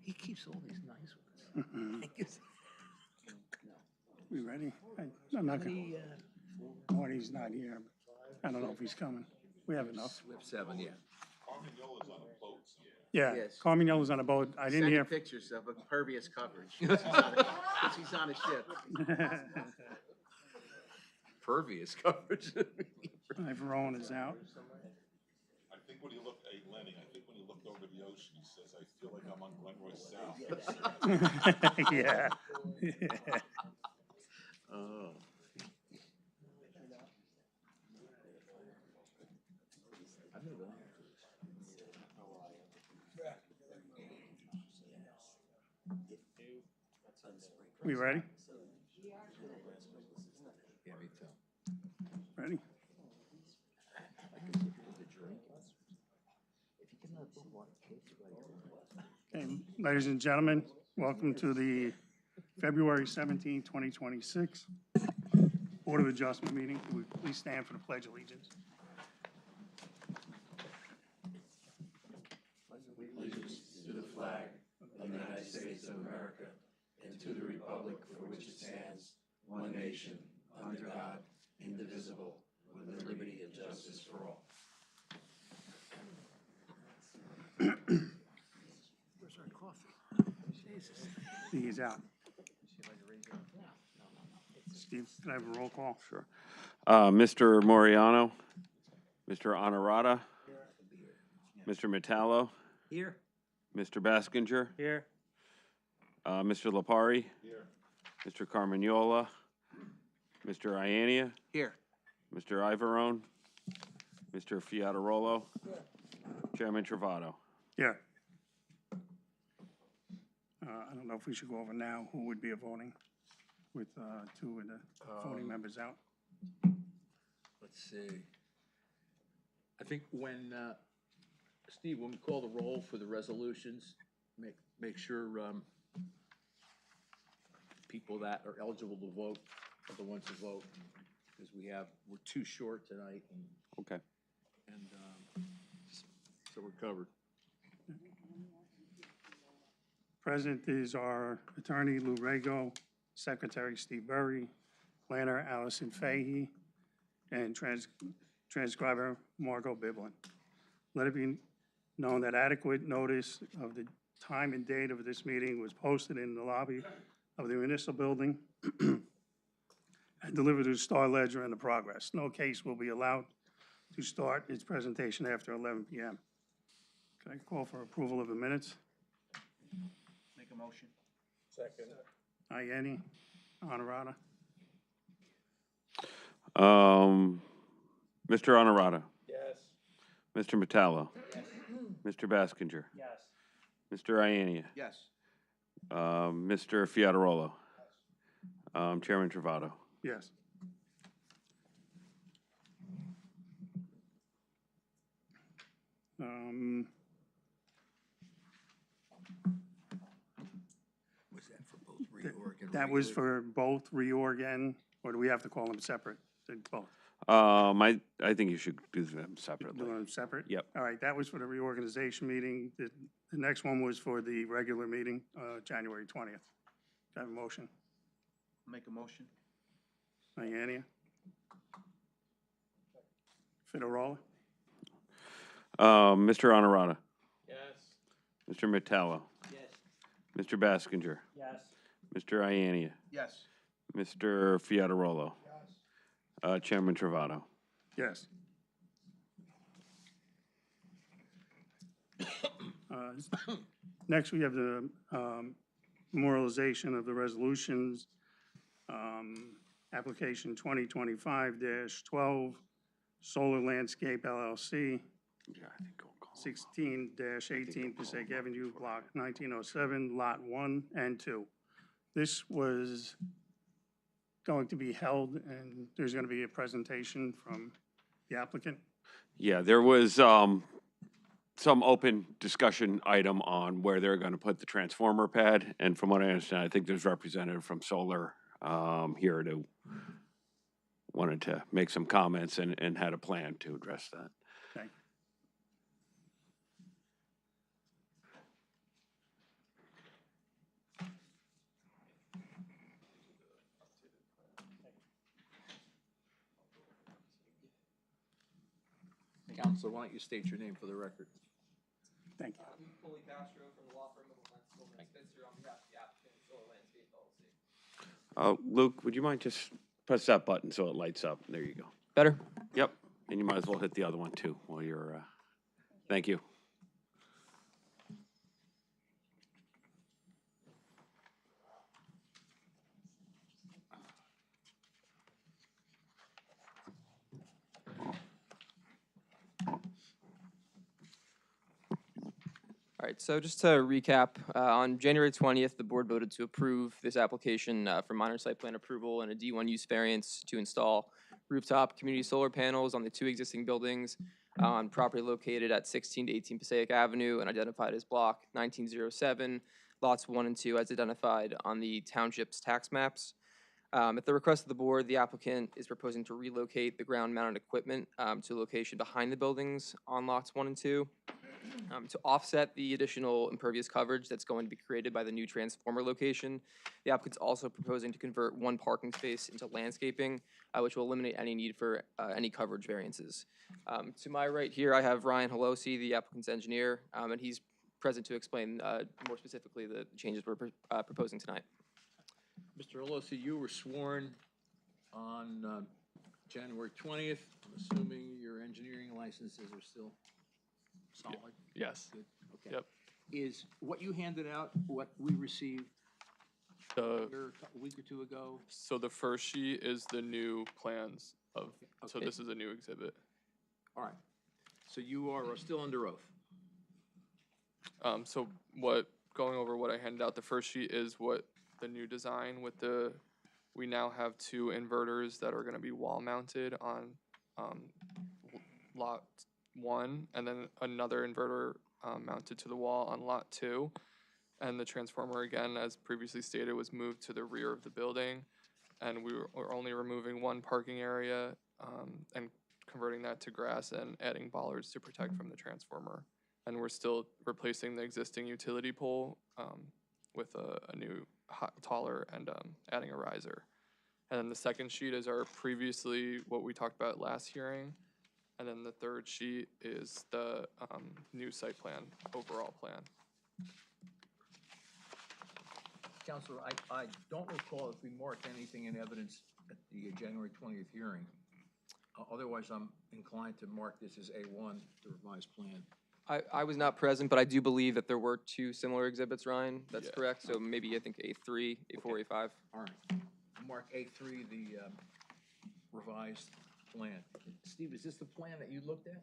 He keeps all these nice ones. We ready? I'm not gonna, Marty's not here. But I don't know if he's coming. We have enough. We have 7, yeah. Carmignola's on a boat somewhere. Yeah, Yes. Carmignola's on a boat. I didn't hear. Pictures of impervious coverage. He's on a ship. Pervious coverage. Verone is out. I think when you look, hey Lenny, I think when you looked over the ocean, he says, I feel like I'm on Glenroy South. Yeah. Oh. I've never been on a cruise. We ready? Yeah, me too. Ready? Okay, ladies and gentlemen, welcome to the February 17, 2026 Board of Adjustment meeting. Will we please stand for the Pledge of Allegiance? Allegiance to the flag of the United States of America and to the republic for which it stands, one nation, under God, indivisible, with liberty and justice for all. Where's our coffee? Jesus. He's out. Steve, can I have a roll call? Sure. Mr. Moriano, Mr. Honorata, Mr. Metallo, Here. Mr. Baskinger, Here. Mr. Lapari, Here. Mr. Carmagnola, Mr. Iania, Here. Mr. Ivarone, Mr. Fiatarolo, Chairman Travato. Yeah. I don't know if we should go over now who would be voting with 2 of the voting members out. Let's see. I think when, Steve, when we call the roll for the resolutions, make sure, people that are eligible to vote are the ones to vote, because we're too short tonight, Okay. and, so we're covered. Present is our attorney Lou Rego, secretary Steve Burry, planner Allison Fahey, and transcriber Margot Biblin. Let it be known that adequate notice of the time and date of this meeting was posted in the lobby of the municipal building and delivered to the Star Ledger and the Progress. No case will be allowed to start its presentation after 11 p.m. Can I call for approval of the minutes? Make a motion. Second. Ianni, Honorata, Mr. Honorata, Yes. Mr. Metallo, Mr. Baskinger, Yes. Mr. Iania, Yes. Mr. Fiatarolo, Chairman Travato. yes. Was that for both reorg and That was regular? for both reorg and, or do we have to call them separate? Both, I think you should do them separately. doing them separate? Yep. All right, that was for the reorganization meeting. The next one was for the regular meeting, January 20th. Can I have a motion? Make a motion. Ianni? Fitarola? Mr. Honorata, Yes. Mr. Metallo, Yes. Mr. Baskinger, Yes. Mr. Iania, Yes. Mr. Fiatarolo, Chairman Travato. Yes. Next, we have the memorialization of the resolutions. Application 2025-12, Solar Landscape LLC, Yeah, I think I'll call. 16-18 Passaic Avenue, Block 1907, Lot 1 and 2. This was going to be held, and there's going to be a presentation from the applicant. Yeah, there was some open discussion item on where they're gonna put the transformer pad, and from what I understand, I think there's representative from Solar, here to, wanted to make some comments and had a plan to address that. Thank you. Counselor, why don't you state your name for the record? Thank you. Luke Foley Castro from the law firm of Lentzville and Spitzer on behalf of the applicant Solar Landscape LLC. Luke, would you mind just press that button so it lights up? There you go. Better? Yep, and you might as well hit the other one too while you're, thank you. All right, so just to recap, on January 20th, the board voted to approve this application for minor site plan approval and a D1 use variance to install rooftop community solar panels on the 2 existing buildings on property located at 16 to 18 Passaic Avenue and identified as block 1907, lots 1 and 2 as identified on the township's tax maps. At the request of the board, the applicant is proposing to relocate the ground-mounted equipment to a location behind the buildings on lots 1 and 2. To offset the additional impervious coverage that's going to be created by the new transformer location, the applicant's also proposing to convert 1 parking space into landscaping, which will eliminate any need for any coverage variances. To my right here, I have Ryan Holosi, the applicant's engineer, and he's present to explain more specifically the changes we're proposing tonight. Mr. Alosi, you were sworn on January 20th. I'm assuming your engineering licenses are still solid? Yes. Good, okay. Yep. Is what you handed out what we received The, a week or 2 ago? so the first sheet is the new plans of, so Okay. this is a new exhibit. All right. So you are still under oath? So going over what I handed out, the first sheet is what the new design with we now have 2 inverters that are gonna be wall mounted on, lot 1, and then another inverter, mounted to the wall on lot 2. And the transformer, again, as previously stated, was moved to the rear of the building. And we're only removing 1 parking area, and converting that to grass and adding bollards to protect from the transformer. And we're still replacing the existing utility pole, with a new taller and adding a riser. And then the second sheet is our previously, what we talked about last hearing. And then the third sheet is the new site plan, overall plan. Counselor, I don't recall if we marked anything in evidence at the January 20th hearing. Otherwise, I'm inclined to mark this as A1, the revised plan. I was not present, but I do believe that there were 2 similar exhibits, Ryan. That's Yeah. correct. So maybe I think A3, A4, A5. All right. Mark A3, the revised plan. Steve, is this the plan that you looked at?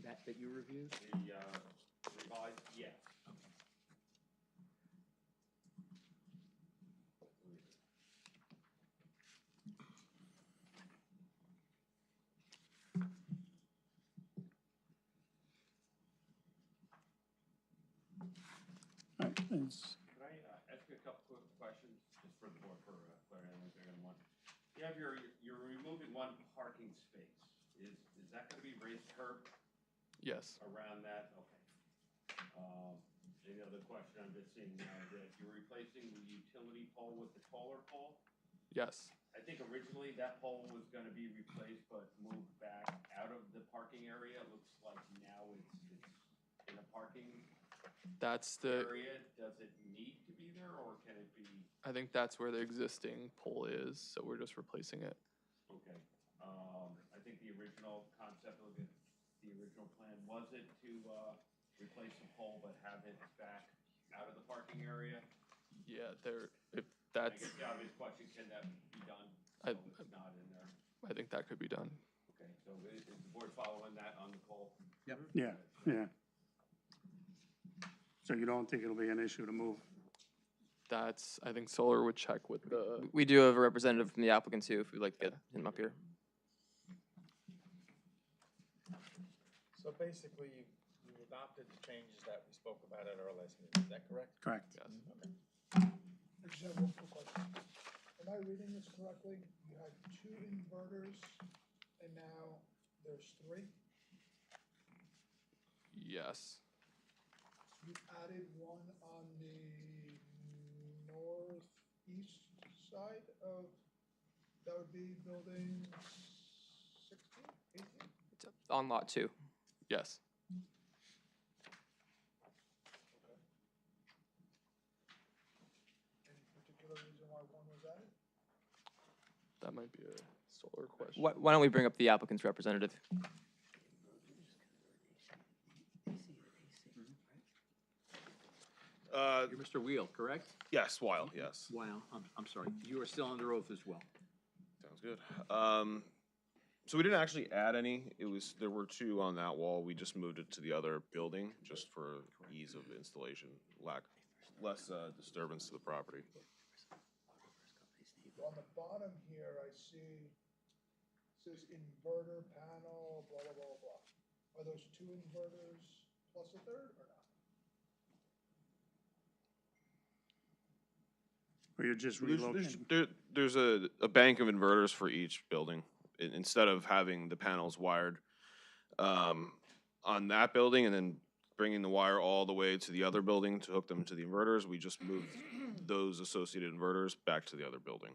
That you reviewed? The revised, yeah. All right, thanks. Can I ask you a couple quick questions, just for the board, for clarity on everything on one? You have you're removing 1 parking space. Is that gonna be raised curb Yes, around that? Okay. Any other question I'm just seeing now, that you're replacing the utility pole with the taller pole? yes. I think originally that pole was gonna be replaced but moved back out of the parking area. It looks like now it's in a parking That's the, area. Does it need to be there, or can it be? I think that's where the existing pole is, so we're just replacing it. Okay. I think the original concept, look at the original plan, was it to replace the pole but have it back out of the parking area? Yeah, if I that's, guess the obvious question, can that be done? I- So it's not in there. I think that could be done. Okay, so is the board following that on the pole? Yeah, yeah. So you don't think it'll be an issue to move? That's, I think Solar would check with the, We do have a representative from the applicant too, if we'd like to get him up here. So basically, you would adopted the changes that we spoke about at our last meeting, is that correct? Correct. Yes. I just have one quick question. Am I reading this correctly? You had 2 inverters and now there's 3? Yes. You added one on the northeast side of, that would be building 16, 18? It's on lot 2. Yes. Any particular reason why one was added? That might be a solar question. Why don't we bring up the applicant's representative? You're Mr. Wheel, correct? Yes, Weil, yes. Wow, I'm sorry, you are still under oath as well. Sounds good. So we didn't actually add any. There were 2 on that wall. We just moved it to the other building just for ease of installation, less disturbance to the property. On the bottom here, I see, it says inverter panel, blah, blah, blah, blah. Are those 2 inverters plus a third or not? Or you're just relocating? There's a bank of inverters for each building. Instead of having the panels wired on that building and then bringing the wire all the way to the other building to hook them to the inverters, we just moved those associated inverters back to the other building.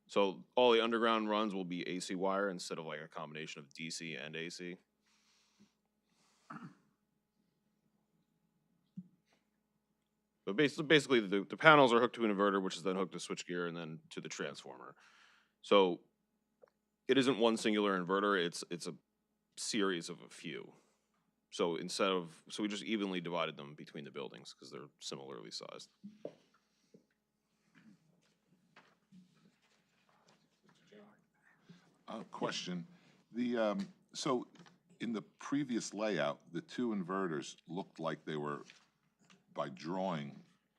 So all the underground runs will be AC wire instead of like a combination of DC and AC. But basically the panels are hooked to an inverter, which is then hooked to switchgear and then to the transformer. So it isn't one singular inverter, it's a series of a few. So so we just evenly divided them between the buildings because they're similarly sized. Question, so in the previous layout, the 2 inverters looked like they were, by drawing,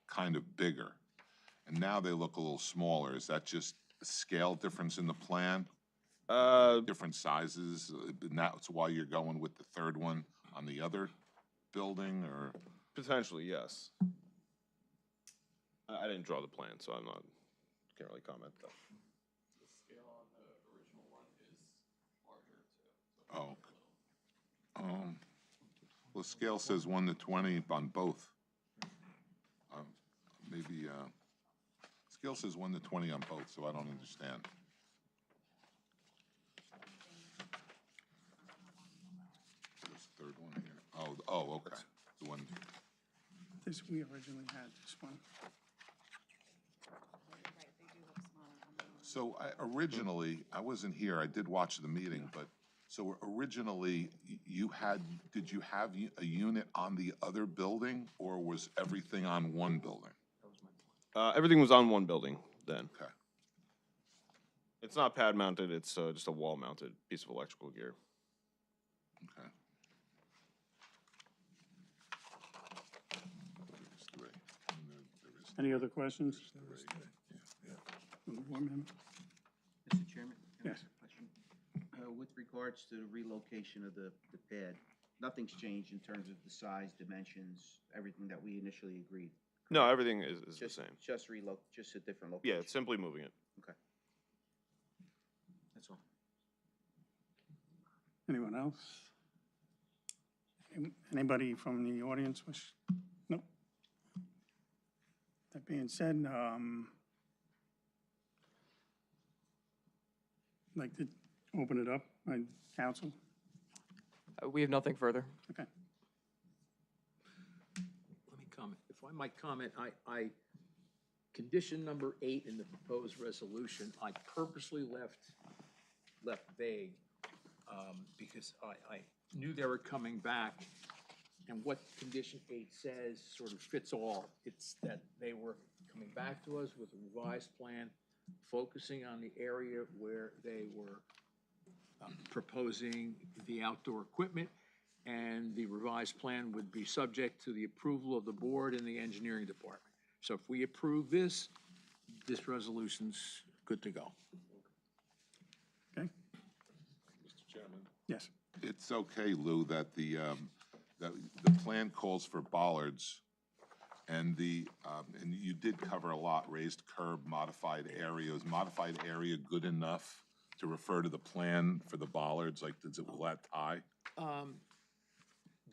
kind of bigger. And now they look a little smaller. Is that just a scale difference in the plan? Different sizes, and that's why you're going with the 3rd one on the other building, or? Potentially, yes. I didn't draw the plan, so can't really comment though. The scale on the original one is larger too. Oh. Well, the scale says 1:20 on both. Maybe, scale says 1:20 on both, so I don't understand. There's the 3rd one here. Oh, okay. The one, We originally had this one. so originally, I wasn't here, I did watch the meeting, but, so originally, did you have a unit on the other building, or was everything on one building? Everything was on one building then. Okay. It's not pad mounted, it's just a wall mounted piece of electrical gear. Okay. There's 3. And there is Any other questions? 3. One minute. Mr. Chairman? can I Yes. ask a question? With regards to the relocation of the pad, nothing's changed in terms of the size, dimensions, everything that we initially agreed? No, everything is the Just, same. just just a different Yeah, location? it's simply moving it. Okay. That's all. Anyone else? Anybody from the audience wish? Nope. That being said, I'd like to open it up, my council. We have nothing further. Okay. Let me comment. If I might comment, condition number 8 in the proposed resolution, I purposely left vague, because I knew they were coming back, and what condition 8 says sort of fits all. It's that they were coming back to us with a revised plan, focusing on the area where they were proposing the outdoor equipment, and the revised plan would be subject to the approval of the board and the engineering department. So if we approve this resolution's good to go. Okay, Mr. Chairman, yes. It's okay, Lou, that that the plan calls for bollards, and and you did cover a lot, raised curb, modified area. Is modified area good enough to refer to the plan for the bollards? Like, will that tie?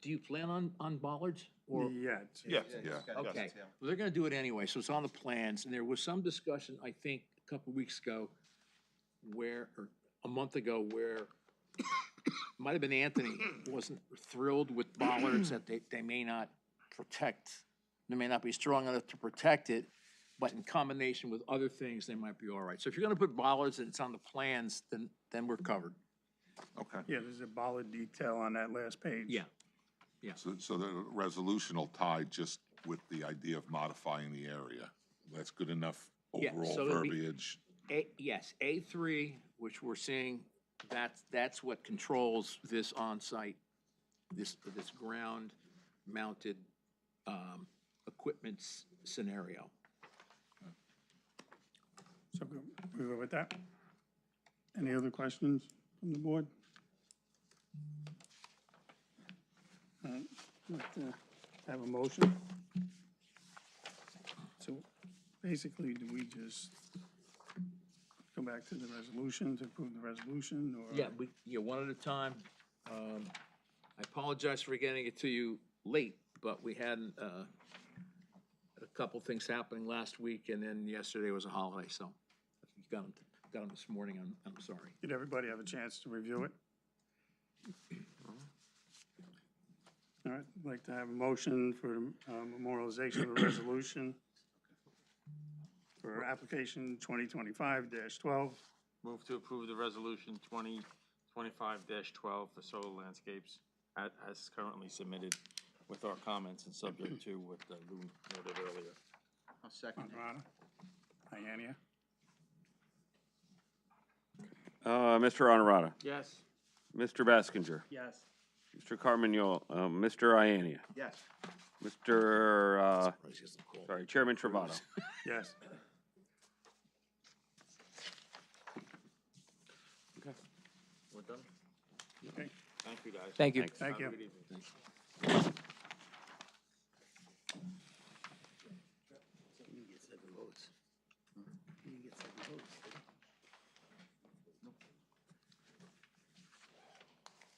Do you plan on bollards or? Yeah. Yeah. Yeah. Okay, well, they're gonna do it anyway, so it's on the plans, and there was some discussion, I think, a couple weeks ago, or a month ago, where might have been Anthony wasn't thrilled with bollards, that they may not protect, they may not be strong enough to protect it, but in combination with other things, they might be all right. So if you're gonna put bollards and it's on the plans, then we're covered. Okay. Yeah, there's a bollard detail on that last page. Yeah. So the resolution will tie just with the idea of modifying the area. That's good enough Yeah, overall so it'll be- verbiage. Yes, A3, which we're seeing, that's what controls this on-site, this ground-mounted equipment scenario. So we go with that? Any other questions from the board? All right, like to have a motion. So basically, do we just go back to the resolution to approve the resolution, or? Yeah, one at a time. I apologize for getting it to you late, but we had a couple things happening last week, and then yesterday was a holiday, so you got them this morning, I'm sorry. Did everybody have a chance to review it? All right, I'd like to have a motion for memorialization of the resolution for application 2025-12. Move to approve the resolution 2025-12 for Solar Landscapes as currently submitted with our comments and subject to what Lou noted earlier. I'll second it. Honorata. Iania. Mr. Honorata, Yes. Mr. Baskinger, Yes. Mr. Carmagnole, Mr. Iania, Yes. Mr. Chairman Travato. Yes. We're done? Okay, Thank you, guys. Thank you. Thanks. thank you. Have a good evening.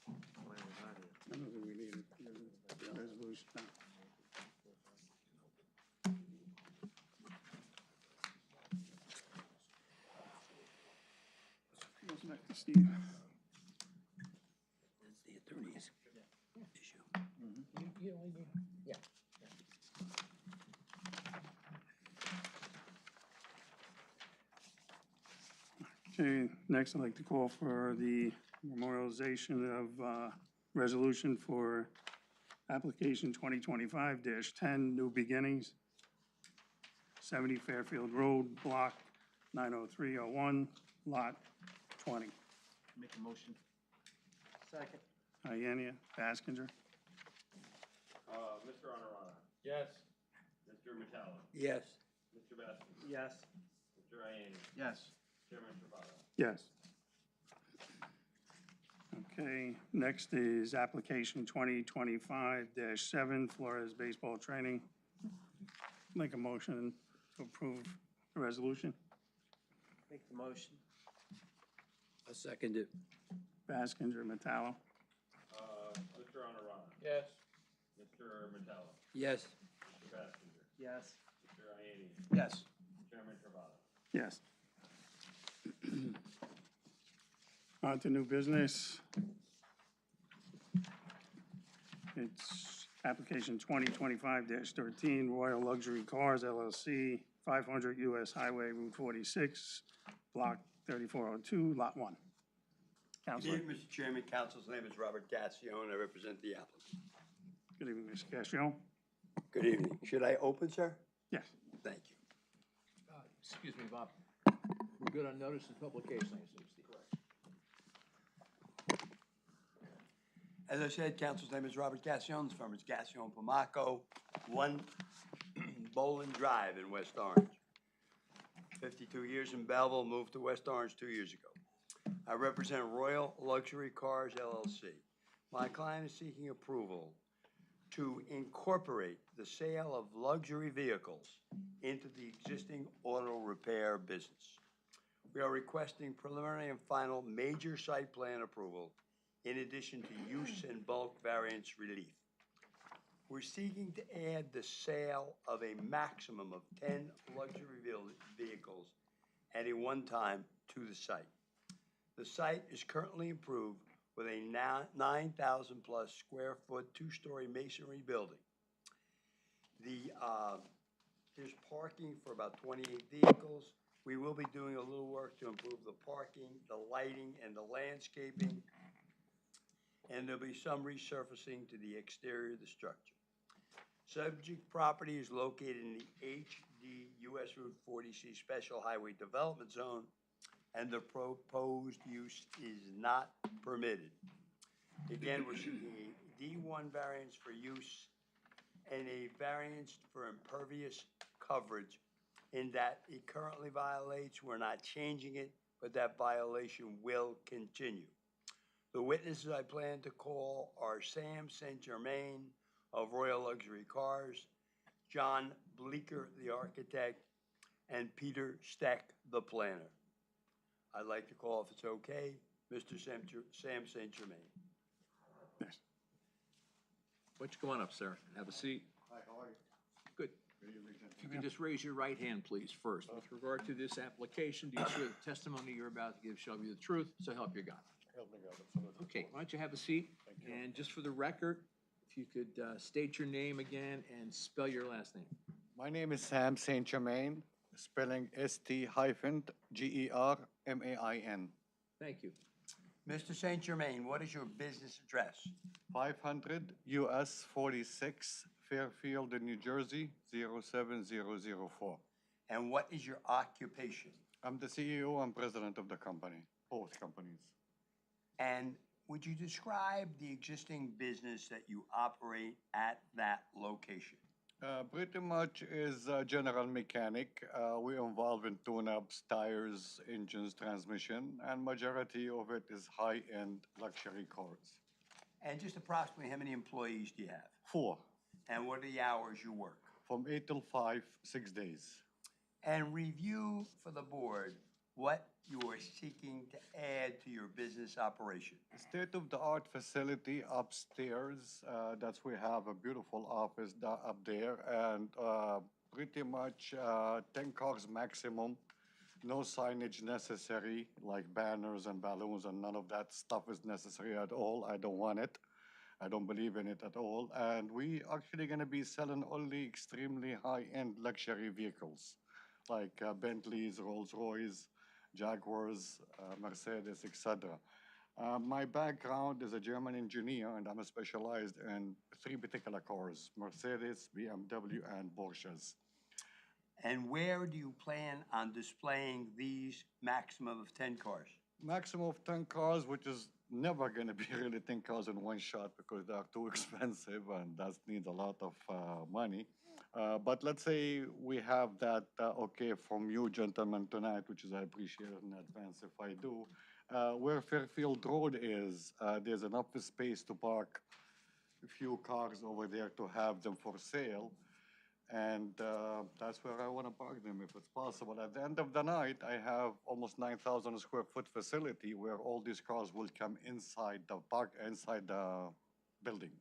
I don't think we need a resolution now. Goes back to Steve. The attorney's issue. Yeah. Okay, next I'd like to call for the memorialization of resolution for application 2025-10, New Beginnings, 70 Fairfield Road, block 90301, lot 20. Make a motion. Second. Iania, Baskinger. Mr. Honorata, Yes. Mr. Metallo, Yes. Mr. Baskinger, Yes. Mr. Iania, Yes. Chairman Travato. Yes. Okay, next is application 2025-7, Flores Baseball Training. Make a motion to approve the resolution. Make the motion. I second it. Baskinger, Metallo. Mr. Honorata, Yes. Mr. Metallo, Yes. Mr. Baskinger, Yes. Mr. Iania, Yes. Chairman Travato. Yes. On to new business. It's application 2025-13, Royal Luxury Cars LLC, 500 US Highway Route 46, Block 3402, Lot 1. Good Counselor. evening, Mr. Chairman. Council's name is Robert Gassion. I represent the applicant. Good evening, Mr. Castro. Good evening. Should I open, sir? Yes. Thank you. Excuse me, Bob. We're good on notice of publication, I assume, Steve. As I said, council's name is Robert Gassion. The firm is Gassion Pomaco, 1 Bolin Drive in West Orange. 52 years in Belleville, moved to West Orange 2 years ago. I represent Royal Luxury Cars LLC. My client is seeking approval to incorporate the sale of luxury vehicles into the existing auto repair business. We are requesting preliminary and final major site plan approval in addition to use and bulk variance relief. We're seeking to add the sale of a maximum of 10 luxury vehicles at a one time to the site. The site is currently improved with a 9,000 plus square foot, two-story masonry building. There's parking for about 28 vehicles. We will be doing a little work to improve the parking, the lighting, and the landscaping. And there'll be some resurfacing to the exterior of the structure. Subject property is located in the HD US Route 40C Special Highway Development Zone, and the proposed use is not permitted. Again, we're seeking a D1 variance for use and a variance for impervious coverage in that it currently violates. We're not changing it, but that violation will continue. The witnesses I plan to call are Sam St. Germain of Royal Luxury Cars, John Bleeker, the architect, and Peter Steck, the planner. I'd like to call, if it's okay, Mr. Sam St. Germain. Yes. Why don't you come on up, sir, and have a seat? Hi, how are you? Good. If you can just raise your right hand, please, first. With regard to this application, do you swear the testimony you're about to give shall be the truth, so help you God? Help me God, absolutely. Okay, why don't you have a seat? Thank you. And just for the record, if you could state your name again and spell your last name. My name is Sam St. Germain, spelling ST-GERMAIN. Thank you. Mr. St. Germain, what is your business address? 500 US 46, Fairfield, New Jersey, 07004. And what is your occupation? I'm the CEO and president of the company, both companies. And would you describe the existing business that you operate at that location? Pretty much is a general mechanic. We're involved in tune-ups, tires, engines, transmission, and majority of it is high-end luxury cars. And just approximately how many employees do you have? 4, And what are the hours you work? from 8 till 5, 6 days. And review for the board what you are seeking to add to your business operation. State-of-the-art facility upstairs. That's we have a beautiful office up there, and pretty much 10 cars maximum. No signage necessary, like banners and balloons, and none of that stuff is necessary at all. I don't want it. I don't believe in it at all. And we actually going to be selling only extremely high-end luxury vehicles, like Bentleys, Rolls-Royce, Jaguars, Mercedes, etc. My background is a German engineer, and I'm specialized in 3 particular cars: Mercedes, BMW, and Porsches. And where do you plan on displaying these maximum of 10 cars? Maximum of 10 cars, which is never going to be really 10 cars in one shot because they are too expensive, and that needs a lot of money. But let's say we have that okay from you gentlemen tonight, which is I appreciate in advance if I do. Where Fairfield Road is, there's enough space to park a few cars over there to have them for sale. And that's where I want to park them if it's possible. At the end of the night, I have almost 9,000 square foot facility where all these cars will come inside the building.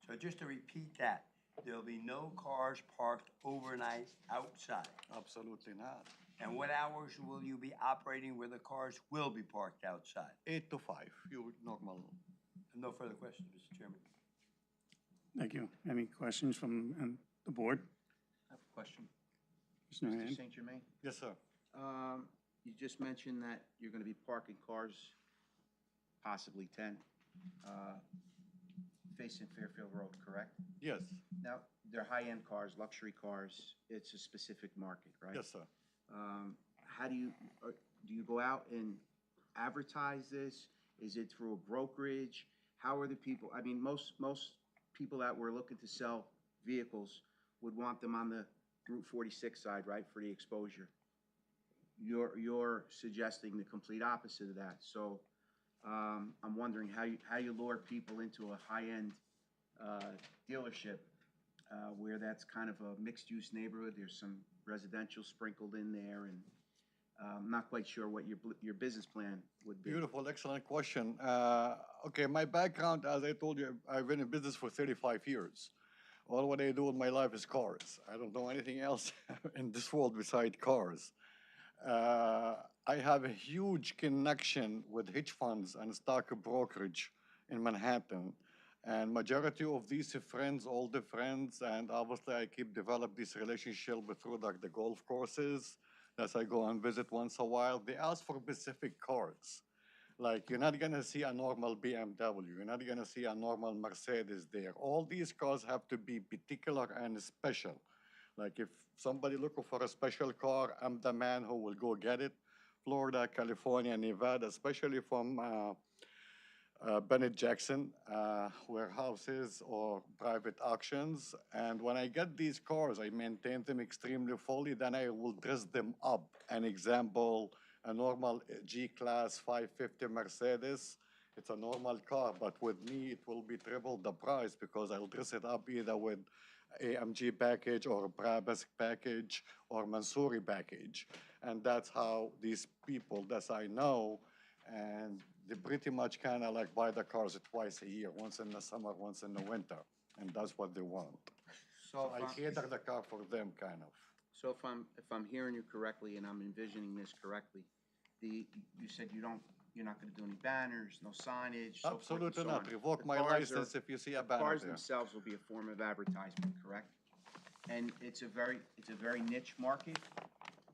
So just to repeat that, there'll be no cars parked overnight outside. Absolutely not. And what hours will you be operating where the cars will be parked outside? 8 to 5, normal. No further questions, Mr. Chairman. Thank you. Any questions from the board? I have a question. Mr. Moran? Mr. St. Germain, Yes, sir. you just mentioned that you're gonna be parking cars, possibly 10, facing Fairfield Road, correct? Yes. Now, they're high-end cars, luxury cars. It's a specific market, right? Yes, sir. How do you go out and advertise this? Is it through a brokerage? How are the people, I mean, most people that were looking to sell vehicles would want them on the Route 46 side, right, for the exposure. You're suggesting the complete opposite of that. So I'm wondering how you lure people into a high-end dealership, where that's kind of a mixed-use neighborhood. There's some residential sprinkled in there, and I'm not quite sure what your business plan would be. Beautiful, excellent question. Okay, my background, as I told you, I've been in business for 35 years. All what I do in my life is cars. I don't know anything else in this world besides cars. I have a huge connection with hedge funds and stock brokerage in Manhattan. And majority of these friends, all the friends, and obviously I keep develop this relationship through like the golf courses as I go and visit once a while. They ask for specific cars. Like you're not gonna see a normal BMW, you're not gonna see a normal Mercedes there. All these cars have to be particular and special. Like if somebody looking for a special car, I'm the man who will go get it. Florida, California, Nevada, especially from Bennett Jackson warehouses or private auctions. And when I get these cars, I maintain them extremely fully. Then I will dress them up. An example, a normal G-Class 550 Mercedes. It's a normal car, but with me, it will be triple the price because I'll dress it up either with AMG package or Brabus package or Mansouri package. And that's how these people that I know, and they pretty much kind of like buy the cars twice a year, once in the summer, once in the winter. And that's what they want. So I cater the car for them, kind of. So if I'm hearing you correctly and I'm envisioning this correctly, you said you're not gonna do any banners, no signage, so forth and Absolutely so not. on. Revoke The my cars license if you see a The banner cars there. themselves will be a form of advertisement, correct? And it's a very niche market,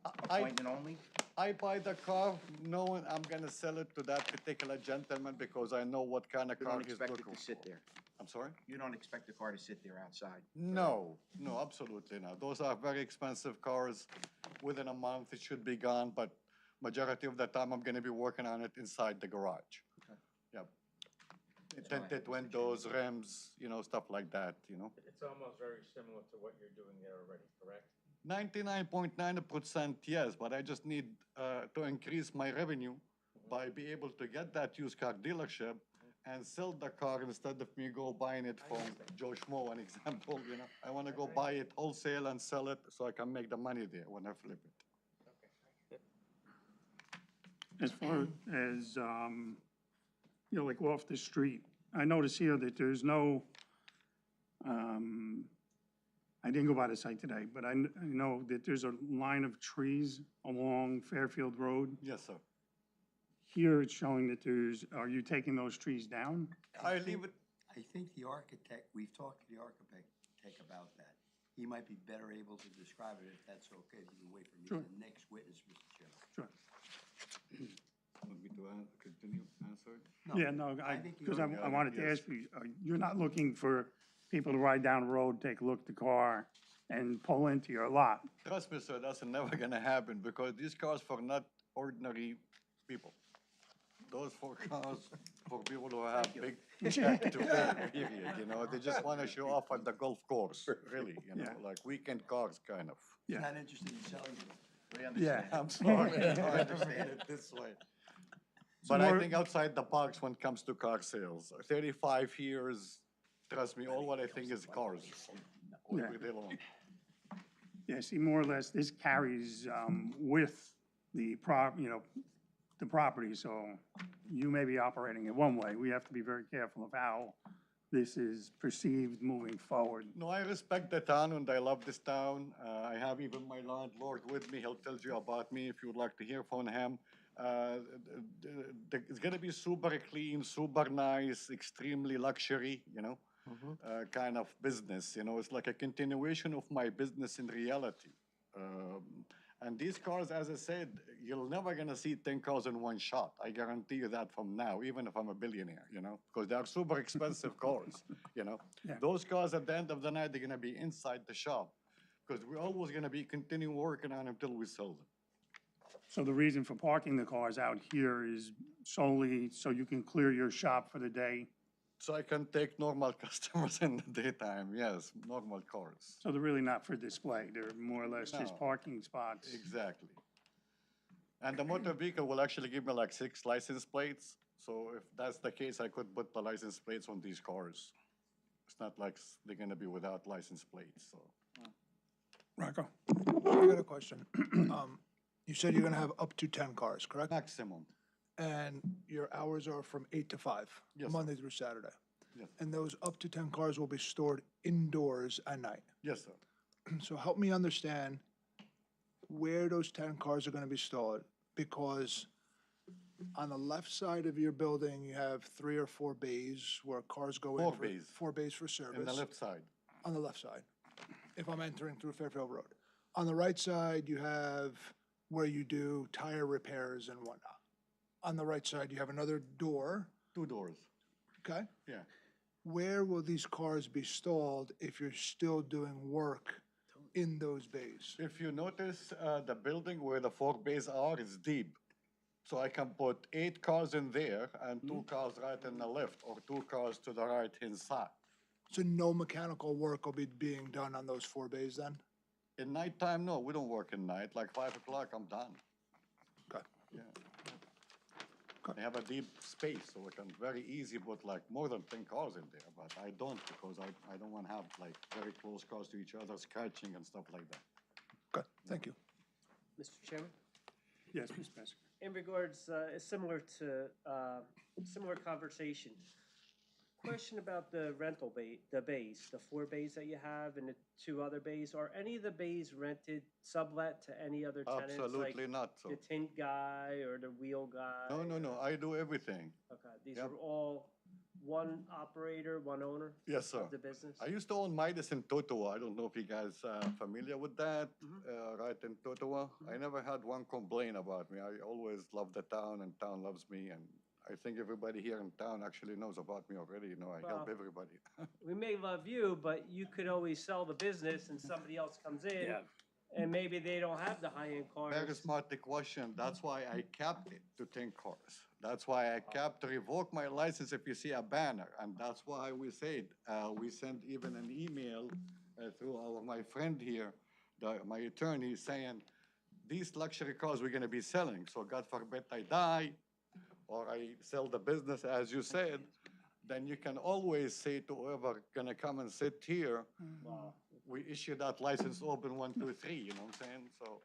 appointment only? I buy the car knowing I'm gonna sell it to that particular gentleman because I know what kind of You car don't he's expect looking it for. to sit there? I'm sorry? You don't expect the car to sit there outside? No, no, absolutely not. Those are very expensive cars. Within a month, it should be gone, but majority of the time, I'm gonna be working on it inside the garage. Okay. Yep. That's all I have, Tinted Mr. windows, rims, stuff like that, It's almost very similar to what you're doing there already, correct? 99.9% yes, but I just need to increase my revenue by be able to get that used car dealership and sell the car instead of me go buying it from Joe Schmo, an example, I want to go buy it wholesale and sell it so I can make the money there when I flip it. As far as, like off the street, I notice here that there's no, I didn't go by the site today, but I know that there's a line of trees along Fairfield Road. Yes, sir. Here it's showing that are you taking those trees down? I leave it, I think the architect, we've talked to the architect about that. He might be better able to describe it if that's okay. You can wait for me, Sure. the next witness, Mr. Chairman. Sure. want me to continue, answer? Yeah, no, think because you I wanted to ask you, you're not looking for people to ride down the road, take a look at the car, and pull into your lot? Trust me, sir, that's never gonna happen because these cars for not ordinary people. Those for cars for people who have big check to pay, period, they just wanna show off at the golf course, really, Yeah. like weekend cars, kind of. He's Yeah. not interested in selling them. We understand. I'm sorry, I don't understand it this way. But I more- think outside the box when it comes to car sales, 35 years, trust me, all what I think is cars. All Yeah. day long. Yeah, see, more or less, this carries with the the property, so you may be operating it one way. We have to be very careful of how this is perceived moving forward. No, I respect the town and I love this town. I have even my landlord with me. He'll tell you about me if you would like to hear from him. It's gonna be super clean, super nice, extremely luxury, kind of business. It's like a continuation of my business in reality. And these cars, as I said, you're never gonna see 10 cars in one shot. I guarantee you that from now, even if I'm a billionaire, because they are super expensive cars, Yeah. Those cars at the end of the night, they're gonna be inside the shop because we're always gonna be continuing working on them until we sell them. So the reason for parking the cars out here is solely so you can clear your shop for the day? So I can take normal customers in the daytime, yes, normal cars. So they're really not for display, they're more or less just No. parking spots? Exactly. And the motor vehicle will actually give me like 6 license plates. So if that's the case, I could put the license plates on these cars. It's not like they're gonna be without license plates, so. Rocco? I got a question. You said you're gonna have up to 10 cars, correct? Maximum, And your hours are from 8 to 5? Yes, sir. Monday through Saturday? yes, And those up to 10 cars will be stored indoors at night? yes, sir. So help me understand where those 10 cars are gonna be stored, because on the left side of your building, you have 3 or 4 bays where cars go in. 4 for- bays. 4 bays for service. In the left side, On the left side, if I'm entering through Fairfield Road. On the right side, you have where you do tire repairs and whatnot. On the right side, you have another door, 2 doors, okay? yeah. Where will these cars be stalled if you're still doing work in those bays? If you notice, the building where the 4 bays are is deep. So I can put 8 cars in there and 2 cars right in the left, or 2 cars to the right hand side. So no mechanical work will be being done on those 4 bays then? In nighttime, no, we don't work at night, like 5 o'clock, I'm done. Okay. Yeah. They have a deep space, so we can very easy put like more than 10 cars in there, but I don't, because I don't wanna have like very close cars to each other, scratching and stuff like that. Okay, thank you. Mr. Chairman, Yes, Ms. Spencer. in regards, it's similar to, similar conversation. Question about the rental the bays, the 4 bays that you have and the 2 other bays. Are any of the bays rented, sublet to any other tenants? Absolutely not, so. Like the tint guy or the wheel guy? No, I do everything. Okay, these Yep. are all one operator, one owner? Yes, sir. Of the business? I used to own Midas in Totowa. I don't know if you guys are familiar with that, right in Totowa. I never had one complaint about me. I always loved the town and town loves me, and I think everybody here in town actually knows about me already. You know, I help Well, everybody. We may love you, but you could always sell the business and somebody else comes in and maybe they don't have the high-end cars. Very smart question. That's why I capped it to 10 cars. That's why I capped to revoke my license if you see a banner. And that's why we said, we sent even an email through my friend here, my attorney, saying, these luxury cars we're gonna be selling. So God forbid I die, or I sell the business, as you said, then you can always say to whoever gonna come and sit here, we issue that license open 1, 2, 3, you know what I'm saying? So,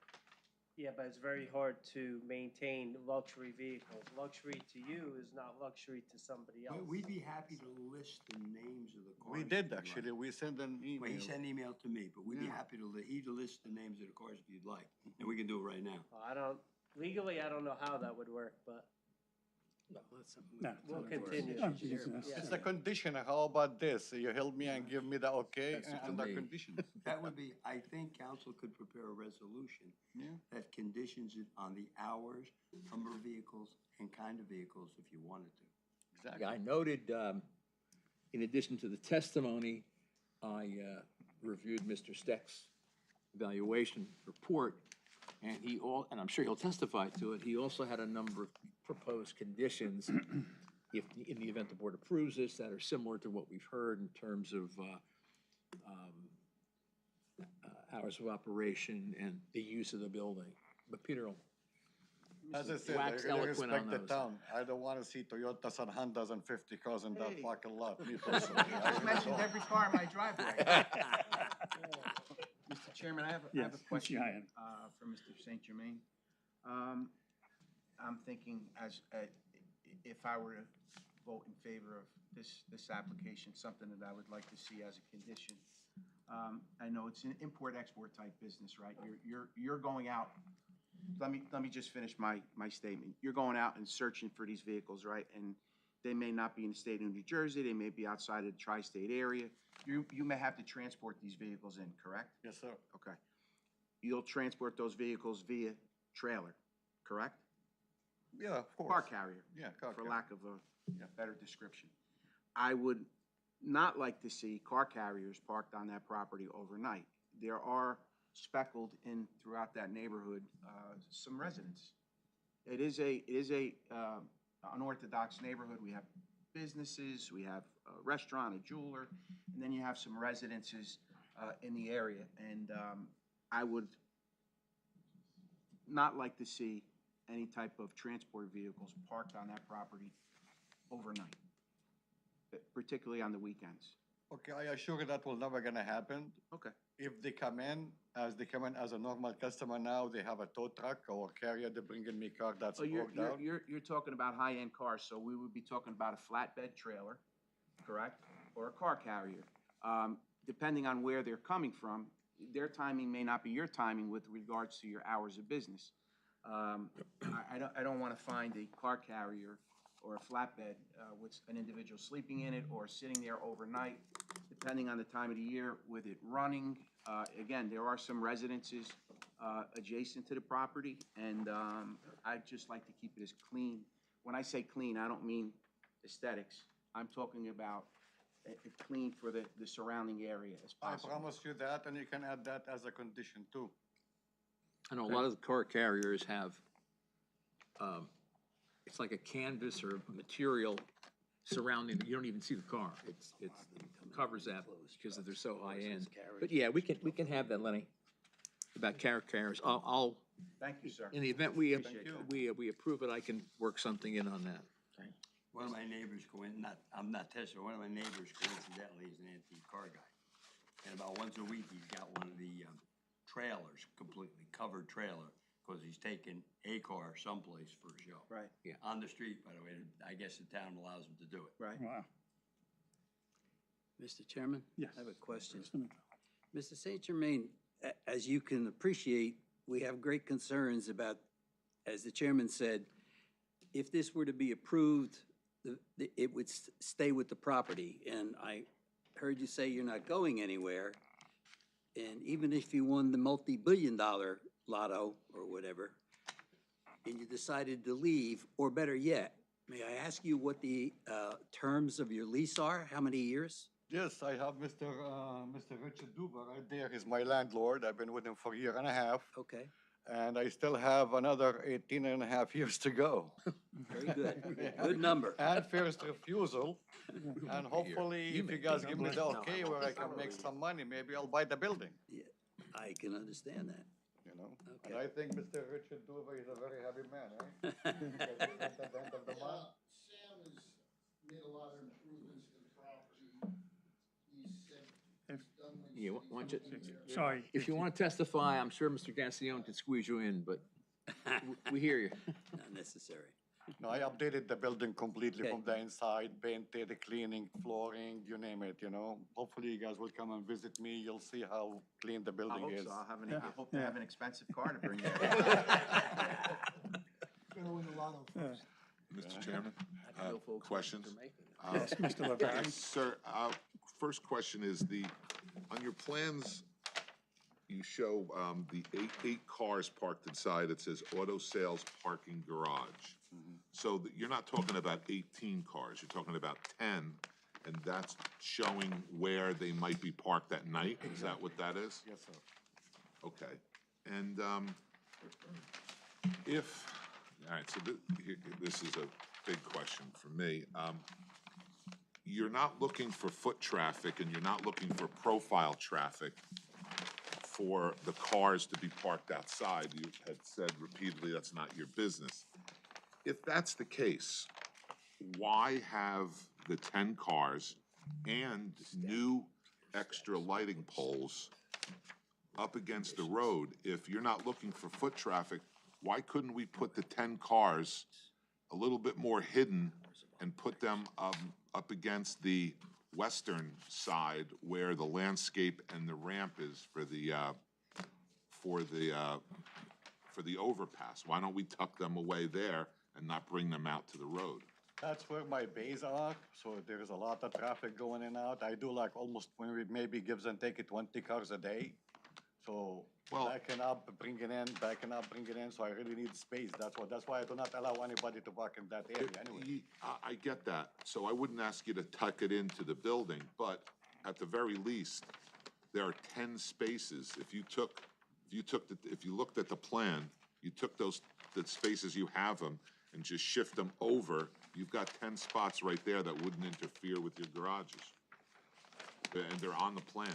Yeah, but it's very hard to maintain luxury vehicles. Luxury to you is not luxury to somebody else. We'd be happy to list the names of the cars. we if did you'd like. actually, we sent an email. Well, he sent an email to me, but we'd be Yeah. happy to list the names of the cars if you'd like, and we can do it right now. Legally, I don't know how that would work, but No. we'll continue. Oh, Jesus. Yeah. It's the condition, how about this? You help me and give me the okay That's up to and the me. conditions. That would be, I think council could prepare a resolution Yeah. that conditions it on the hours, number of vehicles, and kind of vehicles if you wanted to. Exactly. Yeah, I noted, in addition to the testimony, I reviewed Mr. Steck's evaluation report, and and I'm sure he'll testify to it, he also had a number of proposed conditions, if, in the event the board approves this, that are similar to what we've heard in terms of hours of operation and the use of the building. But Peter will As I said, I wax really eloquent on respect the those. town. I don't wanna see Toyotas and Hondas and 50 cars in that Hey. parking lot. Me You personally. I just really mentioned don't. every car in my driveway. Mr. Chairman, I have a Yes, question Mr. Ryan. for Mr. St. Germain. I'm thinking if I were to vote in favor of this application, something that I would like to see as a condition. I know it's an import-export type business, right? You're going out, let me just finish my statement. You're going out and searching for these vehicles, right? And they may not be in the state of New Jersey, they may be outside of the tri-state area. You may have to transport these vehicles in, correct? Yes, sir. Okay. You'll transport those vehicles via trailer, correct? Yeah, of course. Car carrier. Yeah, car For carrier. lack of a better description. I would not like to see car carriers parked on that property overnight. There are speckled in throughout that neighborhood, some residents. It is a unorthodox neighborhood. We have businesses, we have a restaurant, a jeweler, and then you have some residences in the area. And I would not like to see any type of transport vehicles parked on that property overnight, particularly on the weekends. Okay, I assure you that will never gonna happen. Okay. If they come in, as they come in as a normal customer now, they have a tow truck or carrier, they bring in me car that's Oh, broke down. you're talking about high-end cars, so we would be talking about a flatbed trailer, correct? Or a car carrier. Depending on where they're coming from, their timing may not be your timing with regards to your hours of business. I don't wanna find a car carrier or a flatbed, with an individual sleeping in it or sitting there overnight, depending on the time of the year with it running. Again, there are some residences, adjacent to the property, and, I'd just like to keep it as clean. When I say clean, I don't mean aesthetics. I'm talking about clean for the surrounding area as I possible. promise you that, and you can add that as a condition too. I know a lot of the car carriers have, it's like a canvas or a material surrounding, you don't even see the car. It covers that because they're so high end. But yeah, we can have that, Lenny, about car carriers. I'll, Thank you, sir. in the event we Appreciate that. we approve it, I can work something in on that. One of my neighbors I'm not testing, one of my neighbors coincidentally is an antique car guy. And about once a week, he's got one of the trailers, completely covered trailer, because he's taking a car someplace for a show. Right. Yeah. On the street, by the way, I guess the town allows him to do it. Right. Wow. Mr. Chairman? Yes. I have a question. Mr. Madrone. Mr. St. Germain, as you can appreciate, we have great concerns about, as the chairman said, if this were to be approved, it would stay with the property. And I heard you say you're not going anywhere. And even if you won the multi-billion-dollar lotto or whatever, and you decided to leave, or better yet, may I ask you what the terms of your lease are? How many years? Yes, I have Mr. Richard Duber right there. He's my landlord. I've been with him for a year and a half. Okay, And I still have another 18 and a half years to go. very good. Good number. And first refusal. And hopefully, if you guys give me the okay where I can make some money, maybe I'll buy the building, Yeah, I can understand that. you know? Okay. And I think Mr. Richard Duber is a very happy man, eh? Because he's at the end of the month. Sam has made a lot of improvements to the property. He said he's done like. Yeah, why don't you, Sorry. if you want to testify, I'm sure Mr. Gassion can squeeze you in, but we hear you. Not necessary. No, I updated the building completely Okay. from the inside, painted, cleaning, flooring, you name it, you know? Hopefully you guys will come and visit me, you'll see how clean the I building hope is. so. Yeah. I hope to have an expensive car to bring you. Gonna win the lotto first. Mr. Chairman, Bill folks, questions? for making it. Yes, Mr. LaValle. Sir, first question is on your plans, you show the eight cars parked inside. It says auto sales parking garage. So you're not talking about 18 cars, you're talking about 10, and that's showing where they might be parked at night? Is that what that is? Yes, sir. Okay. And all right, so this is a big question for me. You're not looking for foot traffic and you're not looking for profile traffic for the cars to be parked outside. You had said repeatedly that's not your business. If that's the case, why have the 10 cars and new extra lighting poles up against the road? If you're not looking for foot traffic, why couldn't we put the 10 cars a little bit more hidden and put them up against the western side where the landscape and the ramp is for the overpass? Why don't we tuck them away there and not bring them out to the road? That's where my bays are, so there's a lot of traffic going in and out. I do like almost, when we maybe gives and take it 20 cars a day. So Well- backing up, bringing in, backing up, bringing in, so I really need space. That's why I do not allow anybody to park in that area anyway. I get that, so I wouldn't ask you to tuck it into the building, but at the very least, there are 10 spaces. If you looked at the plan, you took the spaces, you have them, and just shift them over, you've got 10 spots right there that wouldn't interfere with your garages. And they're on the plan.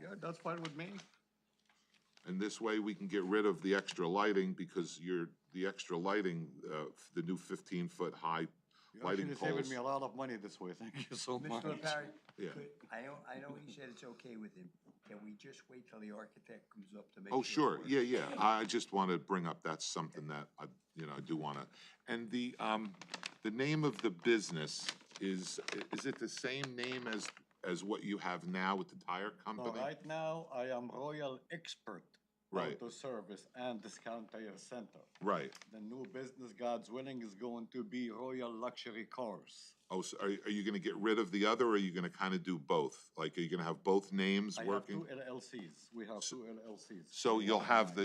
Yeah, that's fine with me. And this way, we can get rid of the extra lighting, because the extra lighting, the new 15-foot high You're lighting actually saving poles. me a lot of money this way, thank you so much. Mr. LaParry, Yeah. I know he said it's okay with him. Can we just wait till the architect comes up to make Oh, sure? sure, it yeah, works? yeah, I just want to bring up, that's something that I, I do want to. And the name of the business is it the same name as what you have now with the tire No, company? right now, I am Royal Expert Right. Auto Service and Discount Tire Center. Right. The new business, God's willing, is going to be Royal Luxury Cars. Oh, so are you going to get rid of the other, or are you going to kind of do both? Like, are you going to have both names I have working? two LLCs, we have two LLCs. So you'll have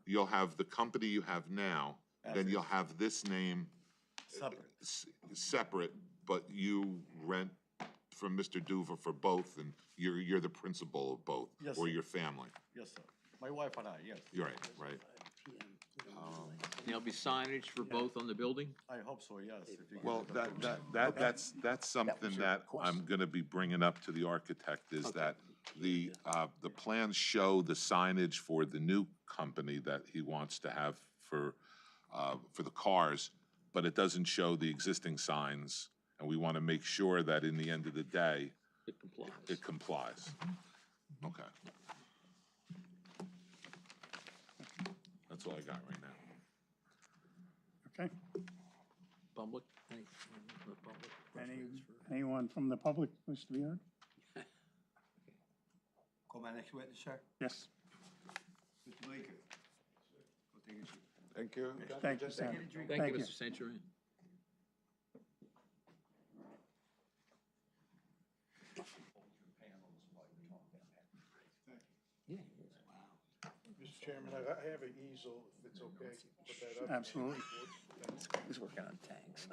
you'll have the company you have now, As then is. you'll have this name Separate. separate, but you rent from Mr. Duva for both, and you're the principal of both, Yes, or sir. your family. Yes, sir. My wife and I, yes. You're right, right. There'll be signage for both on the building? I hope so, yes. if you give Well, me the that's something that I'm gonna be bringing up to the architect, is that the plans show the signage for the new company that he wants to have for the cars, but it doesn't show the existing signs, and we wanna make sure that in the end of the day, It complies. it complies. Okay. That's all I got right now. Okay. Public? Anyone from the public wish to be heard? Call my next witness, sir. Yes. Mr. Bleeker. Go take a seat. Thank you. Thank you, Sam. Thank you, Mr. St. Germain. Mr. Chairman, I have an easel, if it's okay, put that up. Absolutely. He's working on tanks.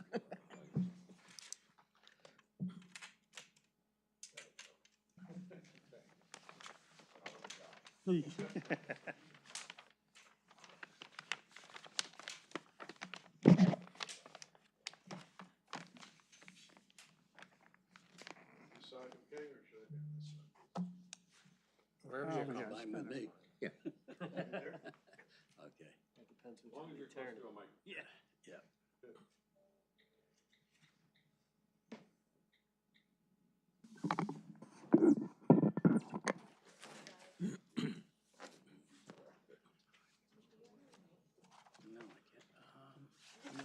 This side okay, or should I be on this side? Wherever Oh, you're yeah, fine with me. Yeah. Okay. It depends which one you turn. Yeah. Yeah. No, I can't. No.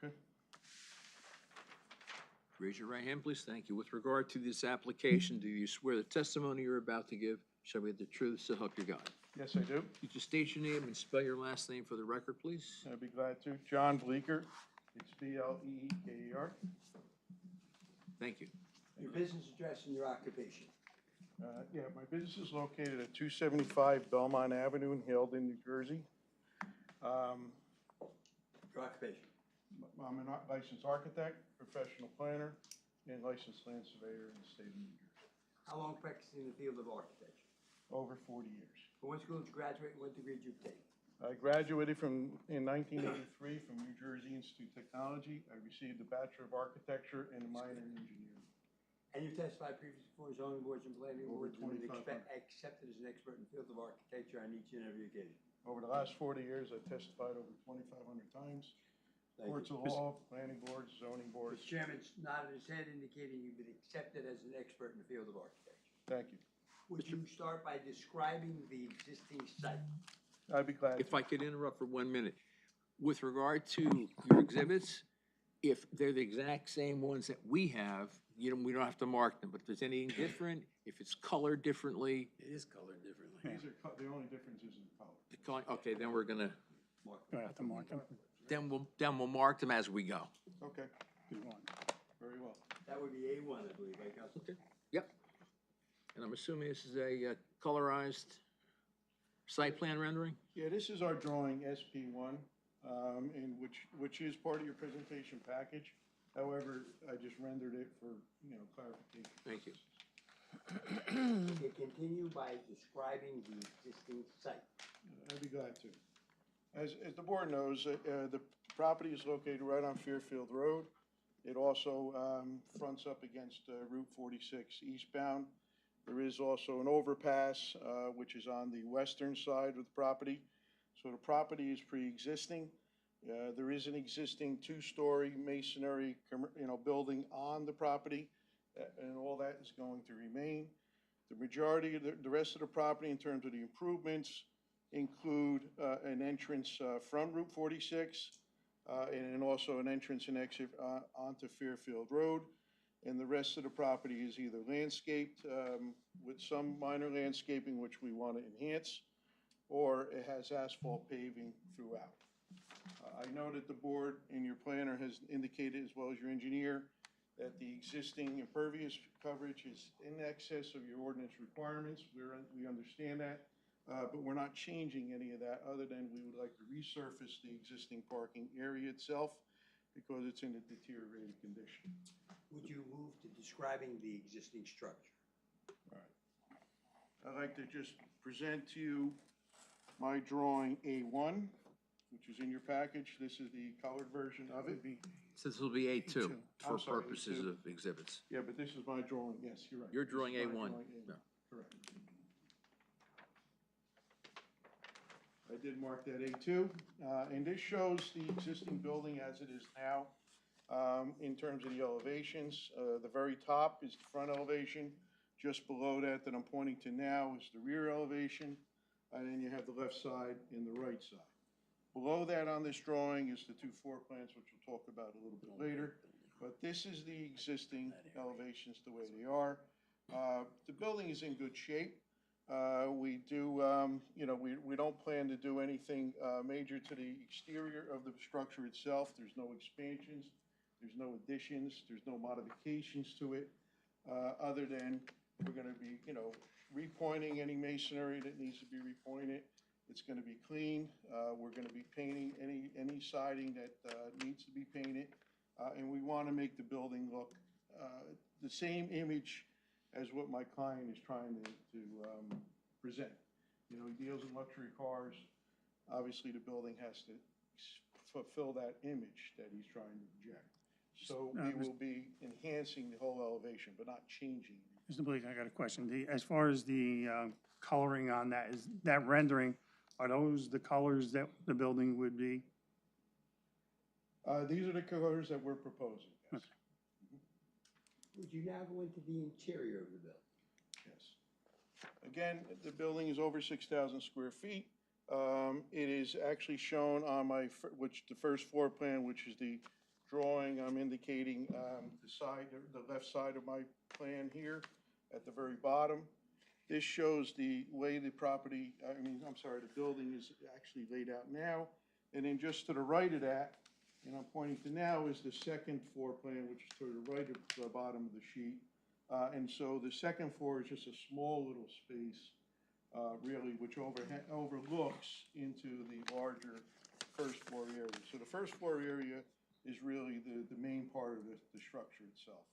Okay. Raise your right hand, please. Thank you. With regard to this application, do you swear the testimony you're about to give shall be the truth, so help you God? Yes, I do. You just state your name and spell your last name for the record, please. I'd be glad to. John Bleeker, it's Bleeker. Thank you. Your business address and your occupation. Yeah, my business is located at 275 Belmont Avenue in Hilden, New Jersey. Your occupation. I'm a licensed architect, professional planner, and licensed land surveyor in the state of New Jersey. How long practicing in the field of architecture? Over 40 years. From what school did you graduate and what degree did you obtain? I graduated in 1983 from New Jersey Institute of Technology. I received a Bachelor of Architecture and a minor in engineering. And you testified previously before zoning boards and planning Over boards and been 2500. accepted as an expert in the field of architecture on each and every occasion. Over the last 40 years, I've testified over 2,500 times. Thank Courts you. of law, planning boards, zoning boards. Mr. Chairman nodded his head indicating you've been accepted as an expert in the field of architecture. Thank you. Would you start by describing the existing site? I'd be glad to. If I could interrupt for 1 minute. With regard to your exhibits, if they're the exact same ones that we have, we don't have to mark them, but if there's anything different, if it's colored differently, It is colored differently. These are, the only difference is in color. okay, then we're gonna, Do I have to mark them? then we'll mark them as we go. Okay, Do one. very well. That would be A1, I believe, right, Council? Okay. Yep. And I'm assuming this is a colorized site plan rendering? Yeah, this is our drawing, SP1, and which is part of your presentation package. However, I just rendered it for, clarification. Thank you. Okay, continue by describing the existing site. I'd be glad to. As the board knows, the property is located right on Fairfield Road. It also fronts up against Route 46 eastbound. There is also an overpass, which is on the western side of the property. So the property is pre-existing. There is an existing two-story masonry, building on the property, and all that is going to remain. The majority of the rest of the property in terms of the improvements include an entrance from Route 46 and also an entrance and exit onto Fairfield Road. And the rest of the property is either landscaped with some minor landscaping, which we want to enhance, or it has asphalt paving throughout. I know that the board and your planner has indicated, as well as your engineer, that the existing impervious coverage is in excess of your ordinance requirements. We understand that, but we're not changing any of that, other than we would like to resurface the existing parking area itself because it's in a deteriorated condition. Would you move to describing the existing structure? All right. I'd like to just present to you my drawing A1, which is in your package. This is the colored version of it. So this will be A2 for I'm sorry, purposes A2. of exhibits. Yeah, but this is my drawing, yes, you're right. You're This drawing is my A1. drawing No. Correct. I did mark that A2, and this shows the existing building as it is now in terms of the elevations. The very top is the front elevation. Just below that I'm pointing to now is the rear elevation, and then you have the left side and the right side. Below that on this drawing is the two floor plans, which we'll talk about a little bit later. But this is the existing elevations the way they are. The building is in good shape. We do, we don't plan to do anything major to the exterior of the structure itself. There's no expansions, there's no additions, there's no modifications to it, other than we're gonna be, repointing any masonry that needs to be repointed. It's gonna be clean. We're gonna be painting any siding that needs to be painted. And we wanna make the building look the same image as what my client is trying to present. He deals in luxury cars. Obviously, the building has to fulfill that image that he's trying to project. So we will be enhancing the whole elevation, but not changing. Mr. Bleak, I got a question. As far as the coloring on that, is that rendering, are those the colors that the building would be? These are the colors that we're proposing, yes. Would you now go into the interior of the building? Yes. Again, the building is over 6,000 square feet. It is actually shown on the first floor plan, which is the drawing I'm indicating the left side of my plan here at the very bottom. This shows the way the building is actually laid out now. And then just to the right of that, and I'm pointing to now, is the second floor plan, which is to the right of the bottom of the sheet. And so the second floor is just a small little space, really, which overlooks into the larger first floor area. So the first floor area is really the main part of the structure itself.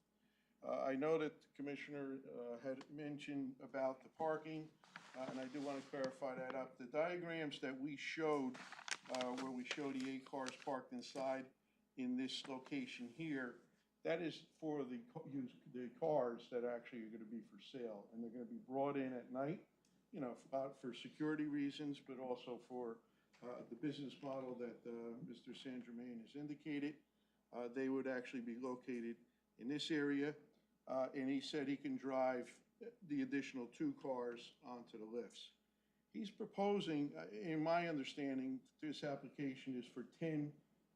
I know that the Commissioner had mentioned about the parking, and I do want to clarify that up. The diagrams that we showed, where we show the 8 cars parked inside in this location here, that is for the cars that actually are going to be for sale, and they're going to be brought in at night, for security reasons, but also for the business model that Mr. San Germain has indicated. They would actually be located in this area, and he said he can drive the additional 2 cars onto the lifts. He's proposing, in my understanding, this application is for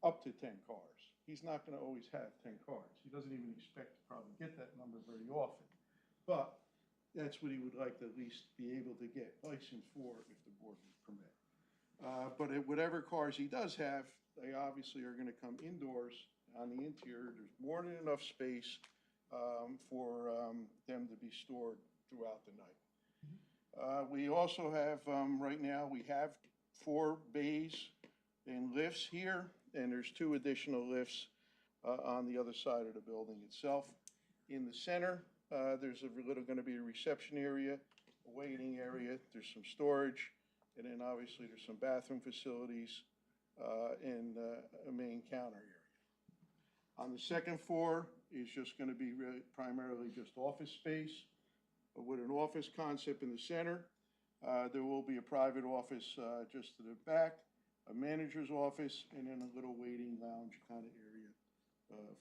up to 10 cars. He's not going to always have 10 cars. He doesn't even expect to probably get that number very often. But that's what he would like to at least be able to get license for if the board would permit. But whatever cars he does have, they obviously are going to come indoors on the interior. There's more than enough space for them to be stored throughout the night. We also have, right now, we have 4 bays and lifts here, and there's 2 additional lifts on the other side of the building itself. In the center, there's going to be a reception area, a waiting area, there's some storage, and then obviously there's some bathroom facilities in a main counter area. On the second floor is just gonna be primarily just office space with an office concept in the center. There will be a private office just to the back, a manager's office, and then a little waiting lounge kind of area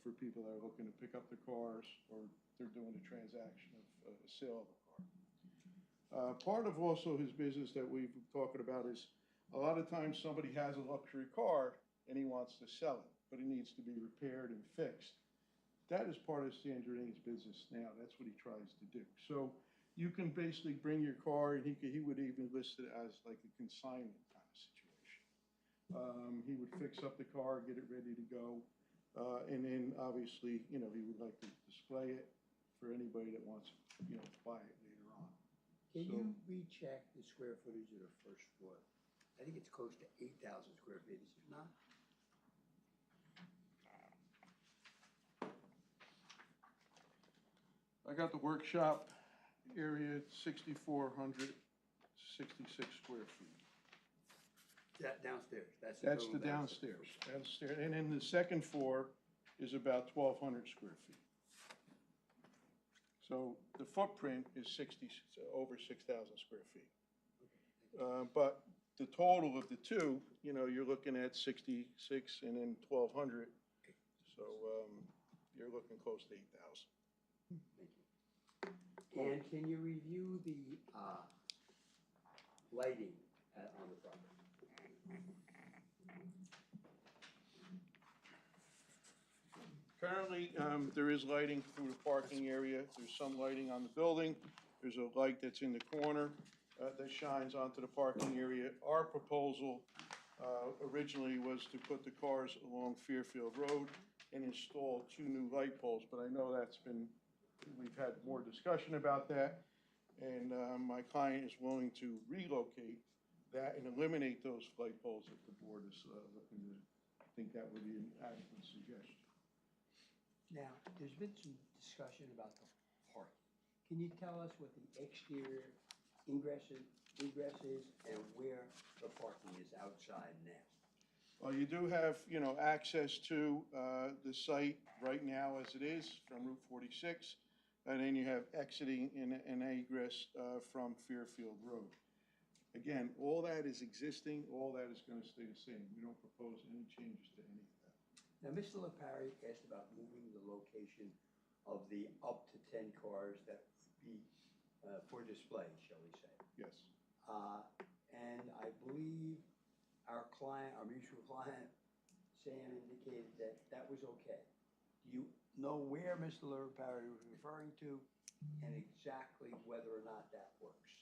for people that are looking to pick up the cars or they're doing a transaction of a sale of a car. Part of also his business that we've been talking about is a lot of times somebody has a luxury car and he wants to sell it, but it needs to be repaired and fixed. That is part of Sandrini's business now. That's what he tries to do. So you can basically bring your car, and he would even list it as like a consignment kind of situation. He would fix up the car, get it ready to go, and then obviously, he would like to display it for anybody that wants, to buy it later on. Can So- you recheck the square footage of the first floor? I think it's close to 8,000 square feet, is it not? I got the workshop area, 6,466 square feet. Downstairs, that's the That's total the downstairs. Downstairs, and then the second floor is about 1,200 square feet. So the footprint is over 6,000 square feet. But the total of the two, you're looking at 66 and then 1,200. So you're looking close to 8,000. And can you review the lighting on the property? Currently, there is lighting through the parking area. There's some lighting on the building. There's a light that's in the corner that shines onto the parking area. Our proposal originally was to put the cars along Fairfield Road and install 2 new light poles, but I know we've had more discussion about that, and my client is willing to relocate that and eliminate those light poles if the board is looking to think that would be an adequate suggestion. Now, there's been some discussion about the parking. Can you tell us what the exterior egress is and where the parking is outside now? Well, you do have, access to the site right now as it is from Route 46, and then you have exiting in an egress from Fairfield Road. Again, all that is existing, all that is going to stay the same. We don't propose any changes to any of that. Now, Mr. LaParry asked about moving the location of the up to 10 cars that would be for display, shall we say. Yes. And I believe our mutual client, Sam, indicated that that was okay. Do you know where Mr. LaParry was referring to and exactly whether or not that works?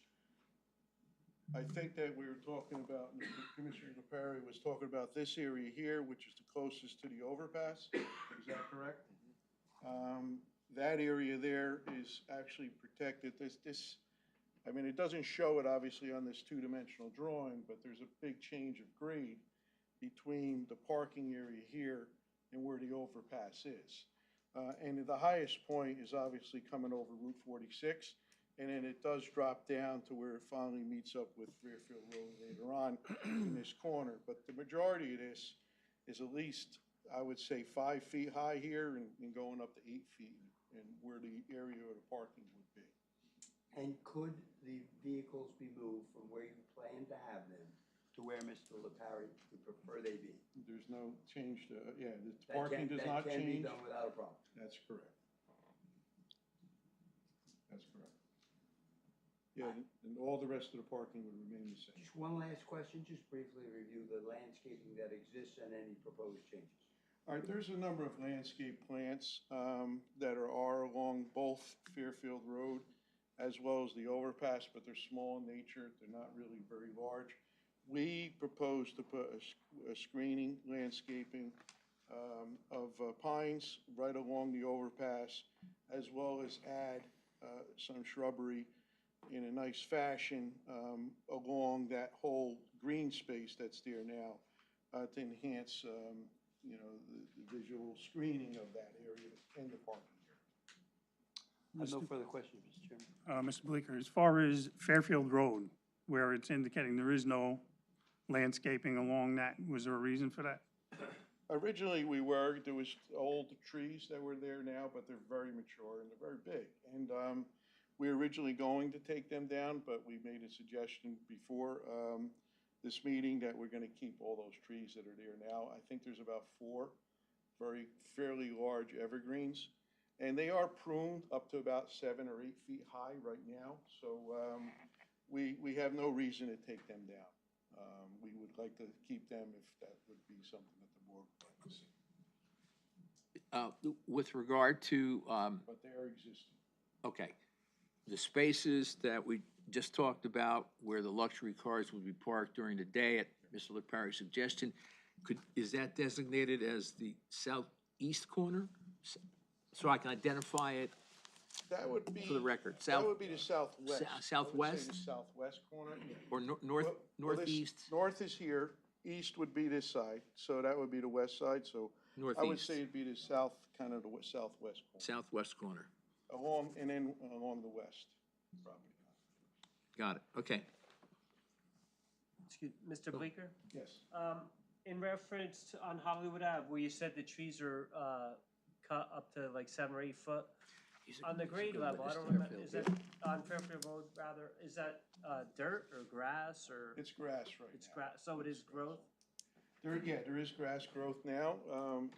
I think that we were talking about, Commissioner LaParry was talking about this area here, which is the closest to the overpass. Is that correct? That area there is actually protected. It doesn't show it obviously on this two-dimensional drawing, but there's a big change of grade between the parking area here and where the overpass is. And the highest point is obviously coming over Route 46. And then it does drop down to where it finally meets up with Fairfield Road later on in this corner. But the majority of this is at least, I would say, 5 feet high here and going up to 8 feet and where the area of the parking would be. And could the vehicles be moved from where you plan to have them to where Mr. LaParry would prefer they be? There's no change to, the parking does not That can be change. done without a problem. That's correct. That's correct. Yeah, and all the rest of the parking would remain the same. Just one last question, just briefly review the landscaping that exists and any proposed changes. All right, there's a number of landscape plants that are along both Fairfield Road as well as the overpass, but they're small in nature. They're not really very large. We propose to put a screening landscaping of pines right along the overpass, as well as add some shrubbery in a nice fashion along that whole green space that's there now to enhance, the visual screening of that area and the parking area. I have no further questions, Mr. Chairman. Mr. Bleeker, as far as Fairfield Road, where it's indicating there is no landscaping along that? Was there a reason for that? Originally, there was old trees that were there now, but they're very mature and they're very big. And we were originally going to take them down, but we made a suggestion before this meeting that we're gonna keep all those trees that are there now. I think there's about 4 fairly large evergreens. And they are pruned up to about 7 or 8 feet high right now. So we have no reason to take them down. We would like to keep them if that would be something that the board would like to see. With regard to, But they are existing. okay, the spaces that we just talked about where the luxury cars would be parked during the day at Mr. LaParry's suggestion, is that designated as the southeast corner? So I can identify it That would be. for the record. That would be the southwest. I would say Southwest the southwest corner. or north, Well, this- northeast, North is here, east would be this side, so that would be the west side, so I would northeast, say it'd be the south, kind of the southwest corner. southwest corner. And then along the west property. Got it, okay. Excuse, Mr. Bleeker? Yes. In reference to, on Hollywood Ave, where you said the trees are, cut up to like 7 or 8 foot, on the grade level, I don't remember, is that, on Fairfield Road rather, is that, dirt or grass or? It's grass right It's now. grass, so it is growth? There is grass growth now.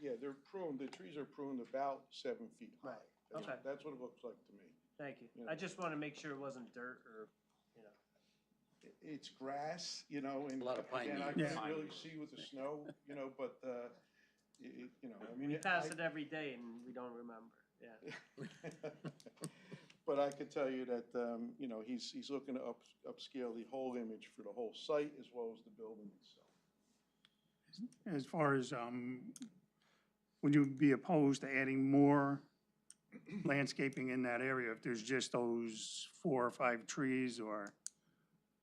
They're pruned, the trees are pruned about 7 feet high. Right, okay. That's what it looks like to me. Thank you. Yeah. I just wanna make sure it wasn't dirt or, you know. It's grass, and A lot of pine again, I needles. can't really see with the snow, but, I mean. We pass it every day and we don't remember, yeah. But I could tell you that, he's looking to upscale the whole image for the whole site as well as the building itself. As far as, would you be opposed to adding more landscaping in that area if there's just those 4 or 5 trees, or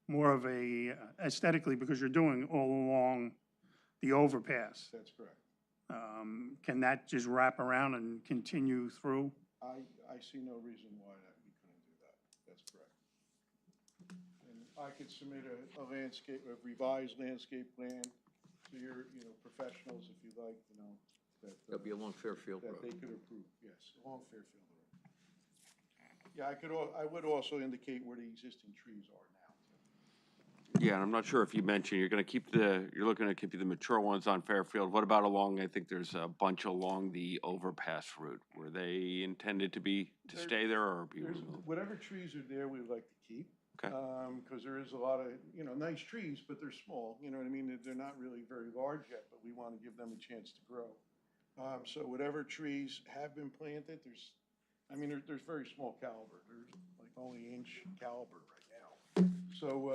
more of a aesthetically, because you're doing all along the overpass? That's correct. Can that just wrap around and continue through? I see no reason why that we couldn't do that. That's correct. And I could submit a revised landscape plan to your, professionals if you like, that. That'll be along Fairfield That Road. they could approve, yes, along Fairfield Road. Yeah, I would also indicate where the existing trees are now. Yeah, and I'm not sure if you mentioned, you're looking to keep the mature ones on Fairfield. What about I think there's a bunch along the overpass route. Were they intended to stay there or be removed? Whatever trees are there, we would like to keep. Okay. Because there is a lot of, nice trees, but they're small, you know what I mean? They're not really very large yet, but we want to give them a chance to grow. So whatever trees have been planted, there's very small caliber. There's like only inch caliber right now. So,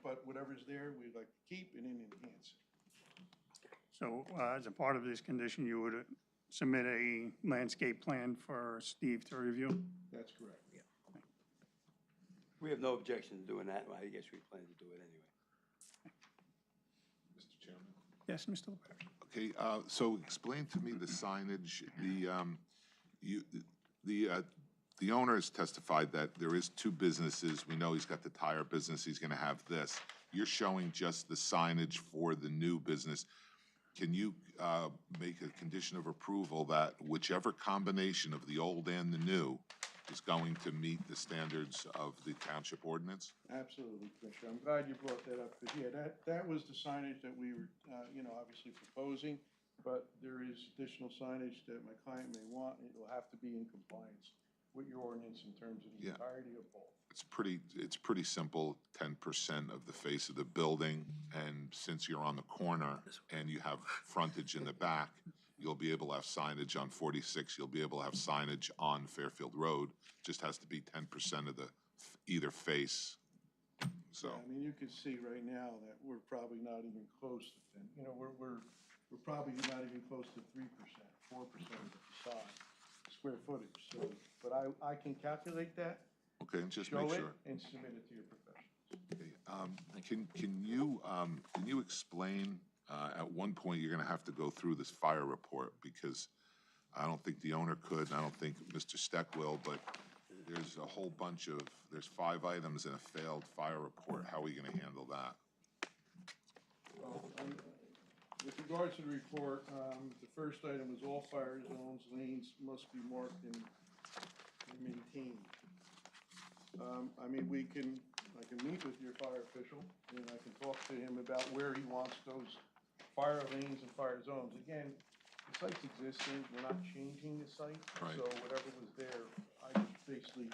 but whatever's there, we'd like to keep and then enhance it. So as a part of this condition, you would submit a landscape plan for Steve to review? That's correct. Yeah. We have no objection to doing that. I guess we plan to do it anyway. Mr. Chairman? Yes, Mr. LePage. Okay, so explain to me the signage, the owner has testified that there is 2 businesses. We know he's got the tire business, he's gonna have this. You're showing just the signage for the new business. Can you make a condition of approval that whichever combination of the old and the new is going to meet the standards of the township ordinance? Absolutely, Commissioner. I'm glad you brought that up, because, that was the signage that we were, obviously proposing, but there is additional signage that my client may want, and it will have to be in compliance with your ordinance in terms of the Yeah. entirety of both. It's pretty simple, 10% of the face of the building, and since you're on the corner and you have frontage in the back, you'll be able to have signage on 46, you'll be able to have signage on Fairfield Road, just has to be 10% of either face, so. Yeah, you can see right now that we're probably not even close to 10, we're probably not even close to 3%, 4% of the facade square footage, so, but I can calculate that. Okay, and just show make it, sure. and submit it to your professionals. Okay, can you explain, at one point, you're gonna have to go through this fire report, because I don't think the owner could, and I don't think Mr. Steck will, but there's a whole bunch of, there's 5 items in a failed fire report. How are we gonna handle that? With regards to the report, the first item was all fire zones, lanes must be marked and maintained. I mean, I can meet with your fire official, and I can talk to him about where he wants those fire lanes and fire zones. Again, the site's existing, we're not changing the site, Right. so whatever was there, I just basically,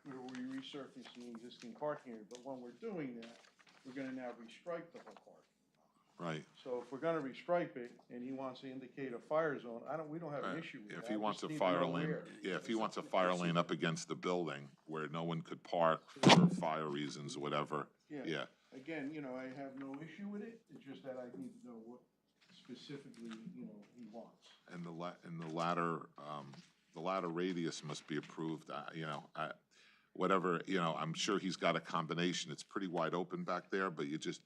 we resurfacing the existing parking area, but when we're doing that, we're gonna now restripe the whole park. Right. So if we're gonna restripe it, and he wants to indicate a fire zone, we don't have an Right. issue with that. If he I wants just a need to fire know lane, where. yeah, if he wants a fire lane up against the building where no one could park for fire reasons or whatever, yeah. Again, you know, I have no issue with it, it's just that I need to know what specifically, you know, he wants. And the ladder radius must be approved, whatever, I'm sure he's got a combination, it's pretty wide open back there, but you just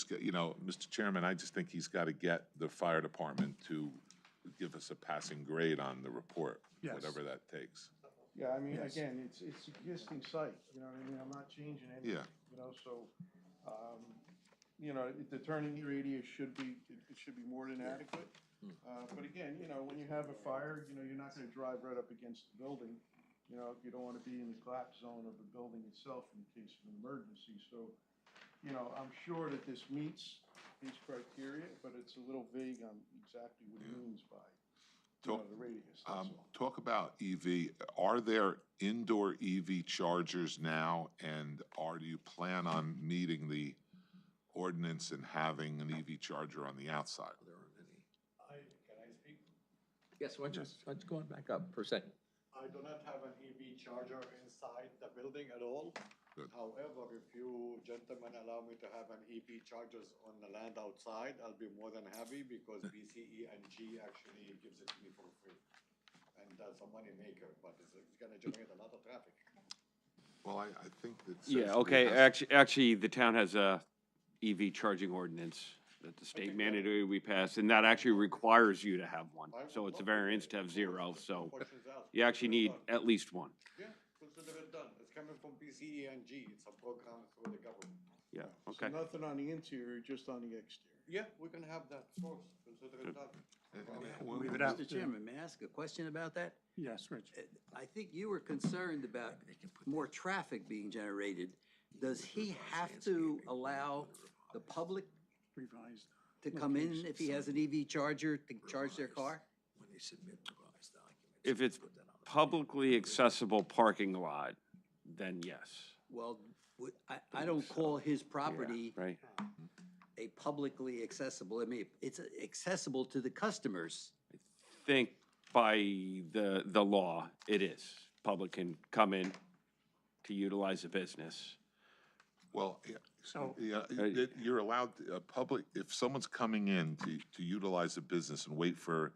get, Mr. Chairman, I just think he's gotta get the fire department to give us a passing grade on the report, Yes. whatever that takes. Yeah, I mean, Yes. again, it's existing site, you know what I mean, I'm not changing anything. Yeah. You know, so, the turning radius should be more than adequate. But again, when you have a fire, you're not gonna drive right up against the building. You don't wanna be in the collapse zone of the building itself in case of an emergency, so, I'm sure that this meets these criteria, but it's a little vague on exactly what it means by, the radius, that's all. Talk about EV, are there indoor EV chargers now, and do you plan on meeting the ordinance and having an EV charger on the outside? Can I speak? Yes, why don't you go on back up for a second? I do not have an EV charger inside the building at all. Good. However, if you gentlemen allow me to have an EV chargers on the land outside, I'll be more than happy because BCE&G actually gives it to me for free. And that's a money maker, but it's gonna generate a lot of traffic. Well, I think that. Yeah, okay, actually, the town has a EV charging ordinance that the state mandated we passed, and that actually requires you to have one. So it's a variance to have zero, so you actually need at least one. Yeah, consider it done. It's coming from BCE&G. It's a program through the government. Yeah, So okay. nothing on the interior, just on the exterior. Yeah, we can have that, of course. Consider it done. We would have Mr. to- Chairman, may I ask a question about that? Yes, Rich. I think you were concerned about more traffic being generated. Does he have to allow the public Revised. to come in if he has an EV charger to charge their car? When they submit revised documents. If it's publicly accessible parking lot, then yes. Well, I don't call his Yeah, property right? a publicly accessible, I mean, it's accessible to the customers. Think by the law, it is. Public can come in to utilize the business. Well, yeah, So- you're allowed, public, if someone's coming in to utilize a business and wait for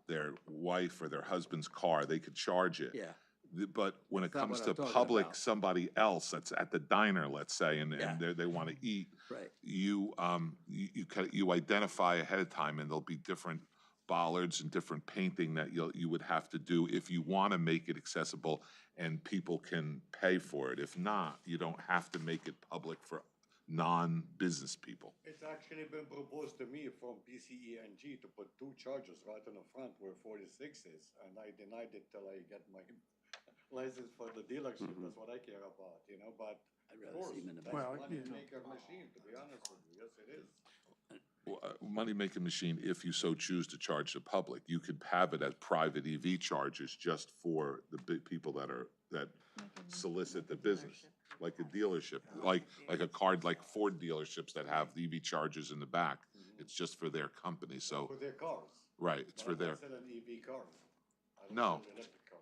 their wife or their husband's car, they could charge it. Yeah. But when it That's not comes what to I'm talking public, about. somebody else that's at the diner, let's say, and Yeah. they want to eat, Right. you identify ahead of time, and there'll be different bollards and different painting that you would have to do if you want to make it accessible and people can pay for it. If not, you don't have to make it public for non-business people. It's actually been proposed to me from BCE&G to put two chargers right in the front where 46 is, and I denied it till I get my license for the dealership. That's what I care about, but I'd of rather course, see him in the that's Well, money yeah. maker machine, to be honest with you. Yes, it is. Money-making machine, if you so choose to charge the public. You could have it as private EV chargers just for the big people that solicit the business, like a dealership, like a card, like Ford dealerships that have EV chargers in the back. It's just for their company, so, For their cars. right, it's for But I'm their, not selling EV cars. I don't No. sell electric cars.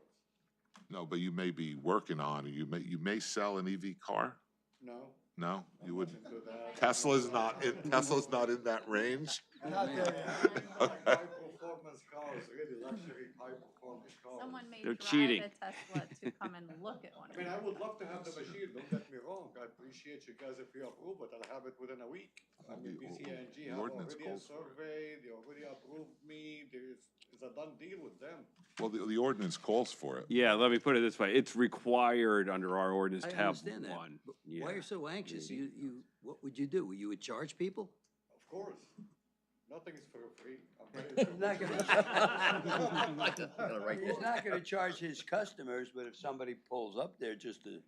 no, but you may be working on, you may sell an EV car? No. No, you wouldn't? into that. Tesla's not in that range? Not there yet. High-performance cars, really luxury, high-performance cars. Someone may They're drive cheating. a Tesla to come and look at one I of mean, them. I would love to have the machine, don't get me wrong, I appreciate you guys if you approve it, I'll have it within a week. I mean, BCE&G have ordinance already a calls for it. survey, they already approved me, it's a done deal with them. Well, the ordinance calls for it. Yeah, let me put it this way. It's required under our ordinance I to have understand that. one. but Yeah. Why you're so anxious? What would you do? You would charge people? Of course. Nothing is for free. He's not He's not gonna charge his customers, but if somebody pulls up there just to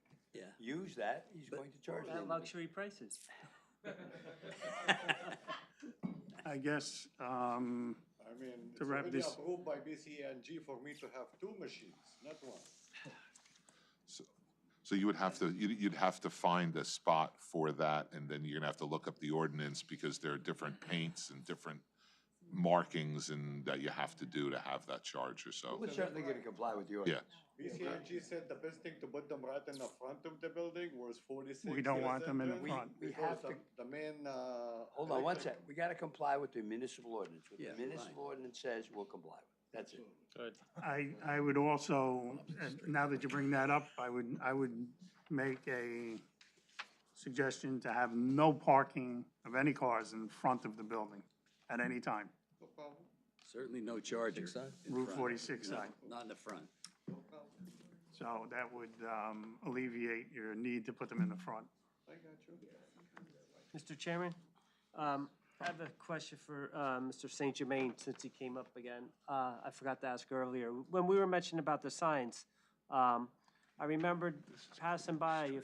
use that, he's going to charge them. At luxury prices. I guess, I mean, it's To wrap already this- approved by BCNG for me to have 2 machines, not one. So you would have to, you'd have to find a spot for that, and then you're gonna have to look up the ordinance, because there are different paints and different markings and that you have to do to have that charger, so. We're certainly gonna comply with the ordinance. BCNG said the best thing to put them right in the front of the building was 46. We don't want them in the entrance, front. We because have to- the main, Hold on one electric- sec, we gotta comply with the municipal ordinance. What Yeah, the municipal ordinance says, we'll comply with. That's it. Good. I would also, now that you bring that up, I would make a suggestion to have no parking of any cars in front of the building at any time, No problem. Certainly no charger. in Route front. 46 side. Not in the front. So that would alleviate your need to put them in the front. I got you. Mr. Chairman, I have a question for Mr. St. Germain, since he came up again. I forgot to ask earlier. When we were mentioning about the signs, I remembered passing by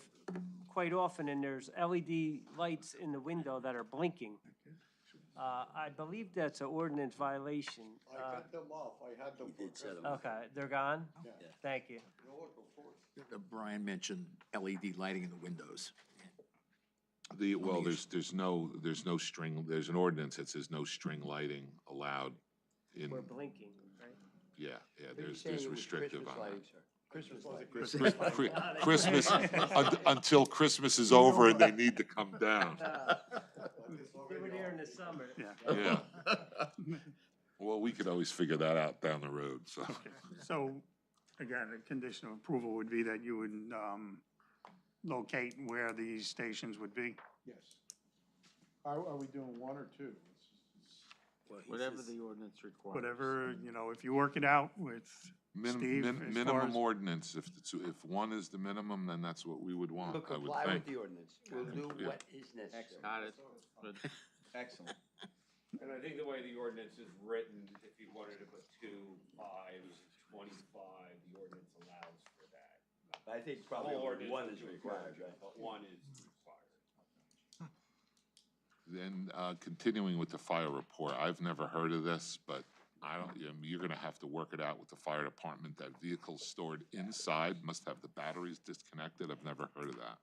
quite often, and there's LED lights in the window that are blinking. I believe that's an ordinance violation. I cut them off, I had them for Christmas. Okay, they're gone? Yeah. Thank you. You're welcome, of course. Brian mentioned LED lighting in the windows. Well, there's no string, there's an ordinance that says no string lighting allowed in, We're blinking, right? yeah, Maybe there's saying it was restrictive Christmas on lighting, sir. Christmas lighting. that. Christmas, until Christmas is over and they need to come down, They were there in the summer. yeah. Well, we could always figure that out down the road, so. So, again, a condition of approval would be that you would locate where these stations would be. Yes. Are we doing 1 or 2? Whatever the ordinance requires. Whatever, if you work it out with Steve, as far Minimum as- ordinance, if 1 is the minimum, then that's what we would want, We'll I would comply with think. the ordinance. We'll do Yeah. what is necessary. Got it. Good. Excellent. And I think the way the ordinance is written, if you wanted to put 2, 5, 25, the ordinance allows for that. I think probably Whole only ordinance one would is do it required, first, right? But 1 is required. Then, continuing with the fire report, I've never heard of this, but you're gonna have to work it out with the fire department. That vehicle's stored inside, must have the batteries disconnected. I've never heard of that.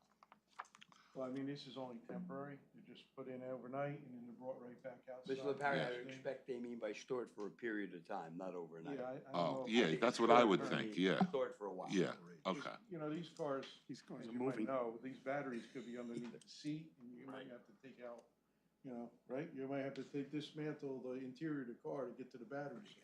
Well, I mean, this is only temporary. They're just put in overnight and then they're brought right back outside. Mr. LaParry, I Yeah. expect they mean by stored for a period of time, not overnight. Yeah, I don't Oh, know if- yeah, think that's it's what I stored would for- think, yeah, Stored for a while. yeah, okay. You know, these cars, These cars as are you might moving. know, these batteries could be underneath the seat, and you might have to take out, right? You might have to dismantle the interior of the car to get to the batteries.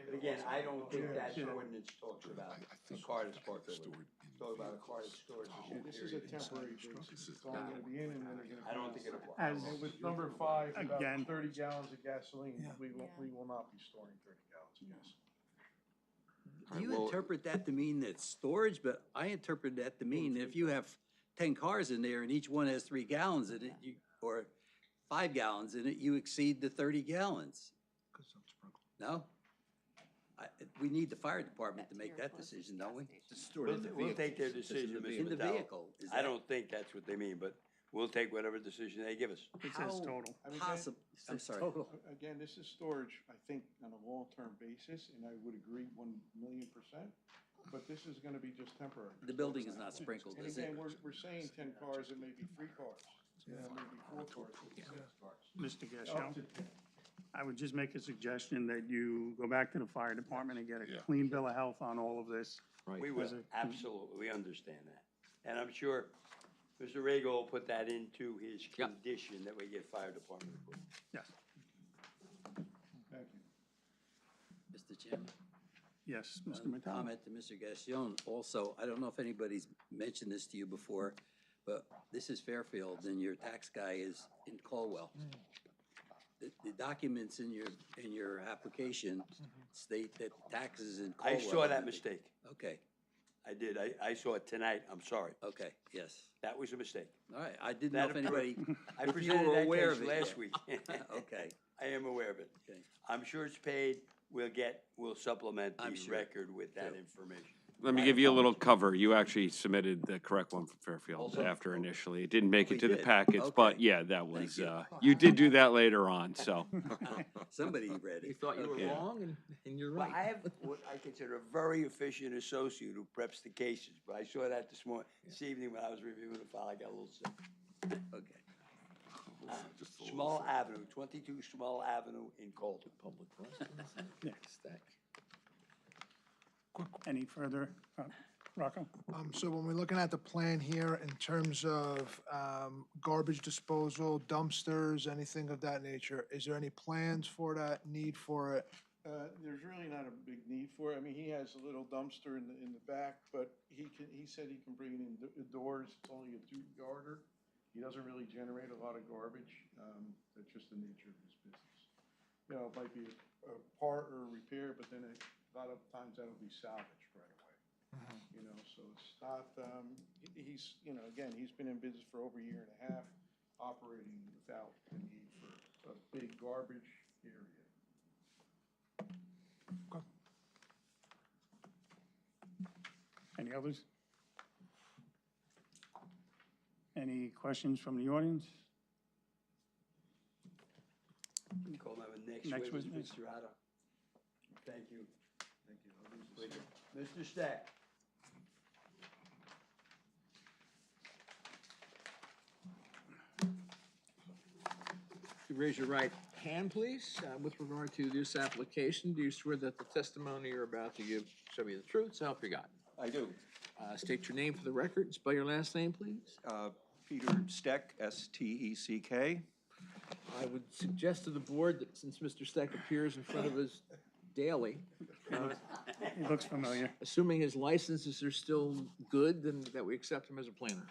But again, I don't think Yeah. that Yeah. ordinance talks about I a think car that's parked over stored there. in Talk about a car that's stored for a This is a period of time. temporary This basis. is It's only gonna be in and then they're gonna. I don't come think it out. applies. As, And with number 5, Again. about 30 gallons of gasoline, we will not be storing 30 gallons of gasoline. You interpret that to mean that storage, but I interpret that to mean if you have 10 cars in there and each one has 3 gallons in it, or 5 gallons in it, you exceed the 30 gallons. No? We need the fire department to make that decision, don't we? We'll take their decision, Mr. In the Vitale. vehicle. Is I that don't think that's what they mean, but we'll take whatever decision they give us. it says total. I mean, possible? I'm sorry. Again, this is storage, I think, on a long-term basis, and I would agree 1,000,000%, but this is gonna be just temporary. The building is not sprinkled, And is it? again, we're saying 10 cars, it may be 3 cars, maybe 4 cars, 6 cars. Mr. Up Gassion, to 10. I would just make a suggestion that you go back to the fire department and get a Yeah. clean bill of health on all of this. We will, As a- absolutely, we understand that. And I'm sure Mr. Rego will put that into his condition that we get fire department approval. Yes, Thank you. Mr. Chairman? yes, Mr. One Mattel. comment to Mr. Gassion. Also, I don't know if anybody's mentioned this to you before, but this is Fairfield and your tax guy is in Caldwell. The documents in your application state that taxes in Caldwell. I saw that mistake. Okay. I did. I saw it tonight. I'm sorry. Okay, yes. That was a mistake. All right, I didn't know if anybody, I if you presented were that aware case of it last yet. week. Okay, I am aware of it. okay. I'm sure it's paid. We'll supplement I'm the sure. record with that information. Let me give you a little cover. You actually submitted the correct one for Fairfield after initially. It didn't make We it to the did. packets, but Okay. yeah, that was, you. you did do that later on, so. Somebody read You it. thought you were Yeah. wrong, and you're Well, right. I have what I consider a very efficient associate who preps the cases, but I saw that this evening when I was reviewing the file. I got a little sick. Okay. Small Avenue, 22 Small Avenue in Colton. Public questions. Stack. Any further, Rocco? So when we're looking at the plan here in terms of garbage disposal, dumpsters, anything of that nature, is there any plans for that, need for it? There's really not a big need for it. I mean, he has a little dumpster in the back, but he said he can bring it indoors. It's only a 2-yarder. He doesn't really generate a lot of garbage. That's just the nature of his business. You know, it might be a part or a repair, but then a lot of times that'll be salvaged right away. You know, so it's not, he's, you know, again, he's been in business for over a year and a half, operating without the need for a big garbage area. Any others? Any questions from the audience? Call my next Next witness, witness. Mr. Otto. Thank you. Thank you. Mr. Stack. If you raise your right hand, please, with regard to this application, do you swear that the testimony you're about to give shall be the truth, so help you God? I do. State your name for the record, and spell your last name, please. Peter Steck, S-T-E-C-K. I would suggest to the board that since Mr. Steck appears in front of us daily, He looks familiar. assuming his licenses are still good, then that we accept him as a planner.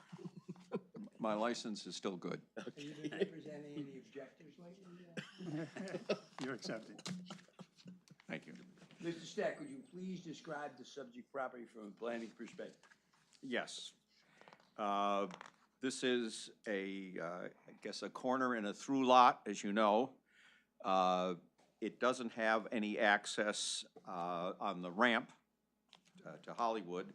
My license is still good. Have you been representing any objectors lately? You're accepted. Thank you. Mr. Stack, would you please describe the subject property from a planning perspective? Yes. This is I guess, a corner in a through lot, as you know. It doesn't have any access on the ramp to Hollywood,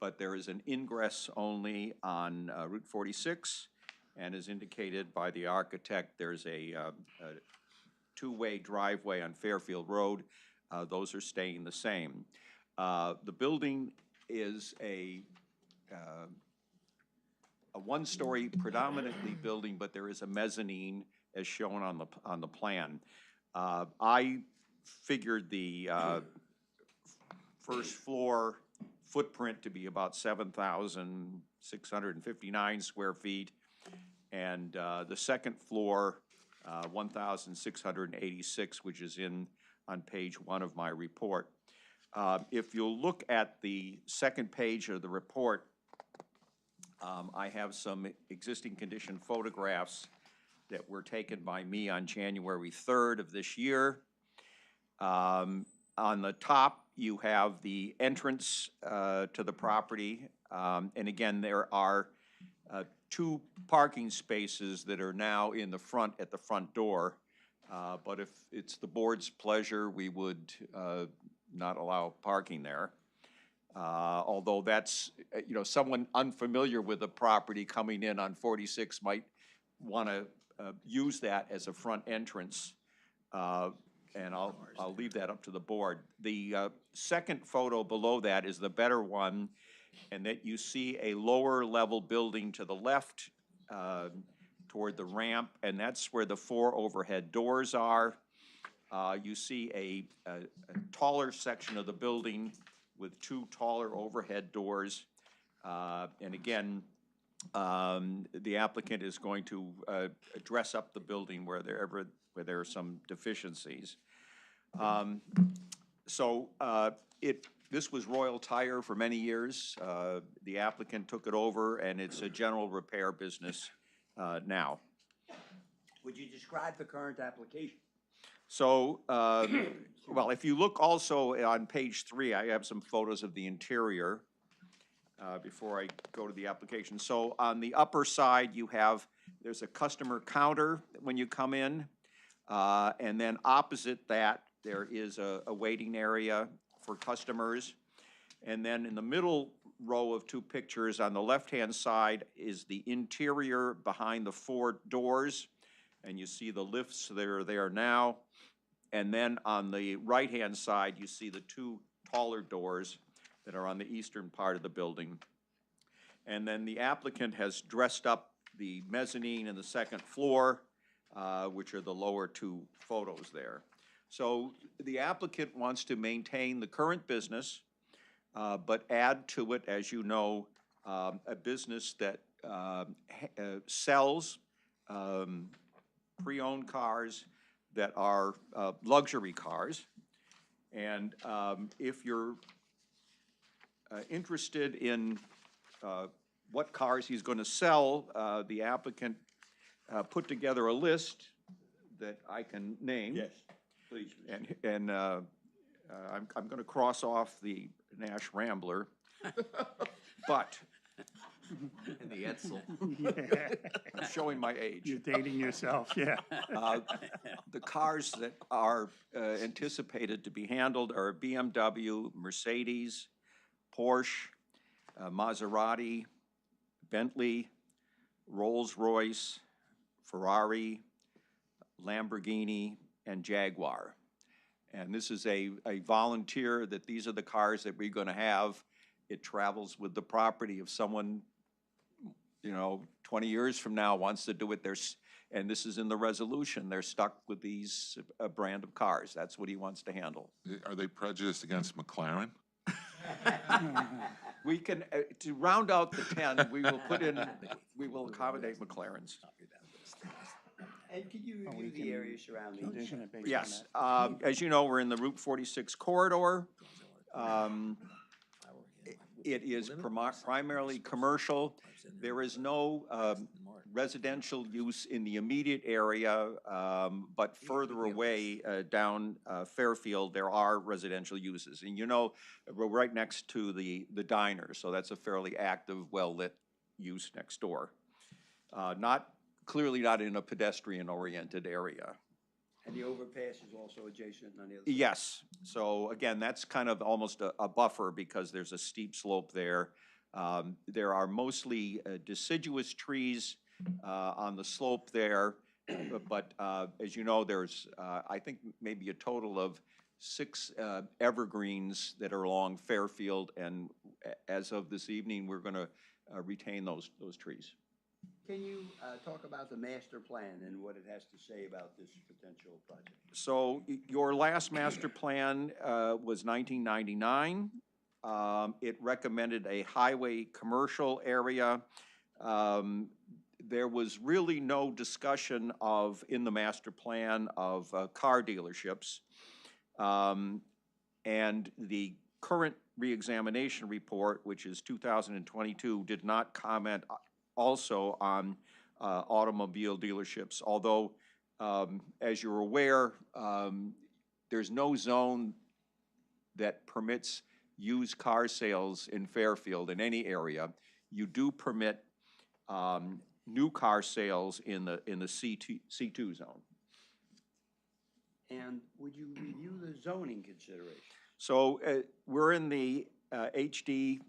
but there is an ingress only on Route 46, and as indicated by the architect, there's a two-way driveway on Fairfield Road. Those are staying the same. The building is a one-story predominantly building, but there is a mezzanine as shown on the plan. I figured the first floor footprint to be about 7,659 square feet, and the second floor, 1,686, which is on page 1 of my report. If you'll look at the second page of the report, I have some existing condition photographs that were taken by me on January 3rd of this year. On the top, you have the entrance to the property. And again, there are 2 parking spaces that are now in the front, at the front door. But if it's the board's pleasure, we would not allow parking there. Although that's, someone unfamiliar with the property coming in on 46 might want to use that as a front entrance. And I'll leave that up to the board. The second photo below that is the better one, and that you see a lower level building to the left toward the ramp, and that's where the 4 overhead doors are. You see a taller section of the building with 2 taller overhead doors. And again, the applicant is going to dress up the building where there are some deficiencies. This was Royal Tire for many years. The applicant took it over, and it's a general repair business now. Would you describe the current application? So, well, if you look also on page 3, I have some photos of the interior. before I go to the application. So on the upper side, there's a customer counter when you come in. And then opposite that, there is a waiting area for customers. And then in the middle row of two pictures, on the left-hand side is the interior behind the 4 doors. And you see the lifts that are there now. And then on the right-hand side, you see the 2 taller doors that are on the eastern part of the building. And then the applicant has dressed up the mezzanine and the second floor, which are the lower 2 photos there. So the applicant wants to maintain the current business, but add to it, as you know, a business that sells pre-owned cars that are luxury cars. And if you're interested in what cars he's going to sell, the applicant put together a list that I can name. Yes, please. And I'm going to cross off the Nash Rambler, but And the Edsel. I'm showing my age. You're dating yourself, yeah. The cars that are anticipated to be handled are BMW, Mercedes, Porsche, Maserati, Bentley, Rolls-Royce, Ferrari, Lamborghini, and Jaguar. And this is a volunteer that these are the cars that we're going to have. It travels with the property. If someone, 20 years from now wants to do it, and this is in the resolution, they're stuck with these brand of cars. That's what he wants to handle. Are they prejudiced against McLaren? We can, to round out the 10, we will accommodate McLarens. And could you review the area surrounding? Yes, as you know, we're in the Route 46 corridor. It is primarily commercial. There is no residential use in the immediate area, but further away down Fairfield, there are residential uses. And we're right next to the diner, so that's a fairly active, well-lit use next door. Clearly not in a pedestrian-oriented area. And the overpass is also adjacent on the other side? Yes, so again, that's kind of almost a buffer because there's a steep slope there. There are mostly deciduous trees on the slope there, but as you know, there's, I think, maybe a total of 6 evergreens that are along Fairfield, and as of this evening, we're going to retain those trees. Can you talk about the master plan and what it has to say about this potential project? So your last master plan was 1999. It recommended a highway commercial area. There was really no discussion in the master plan of car dealerships. And the current reexamination report, which is 2022, did not comment also on automobile dealerships, although, as you're aware, there's no zone that permits used car sales in Fairfield in any area. You do permit new car sales in the C2 zone. And would you review the zoning considerations? So we're in the HD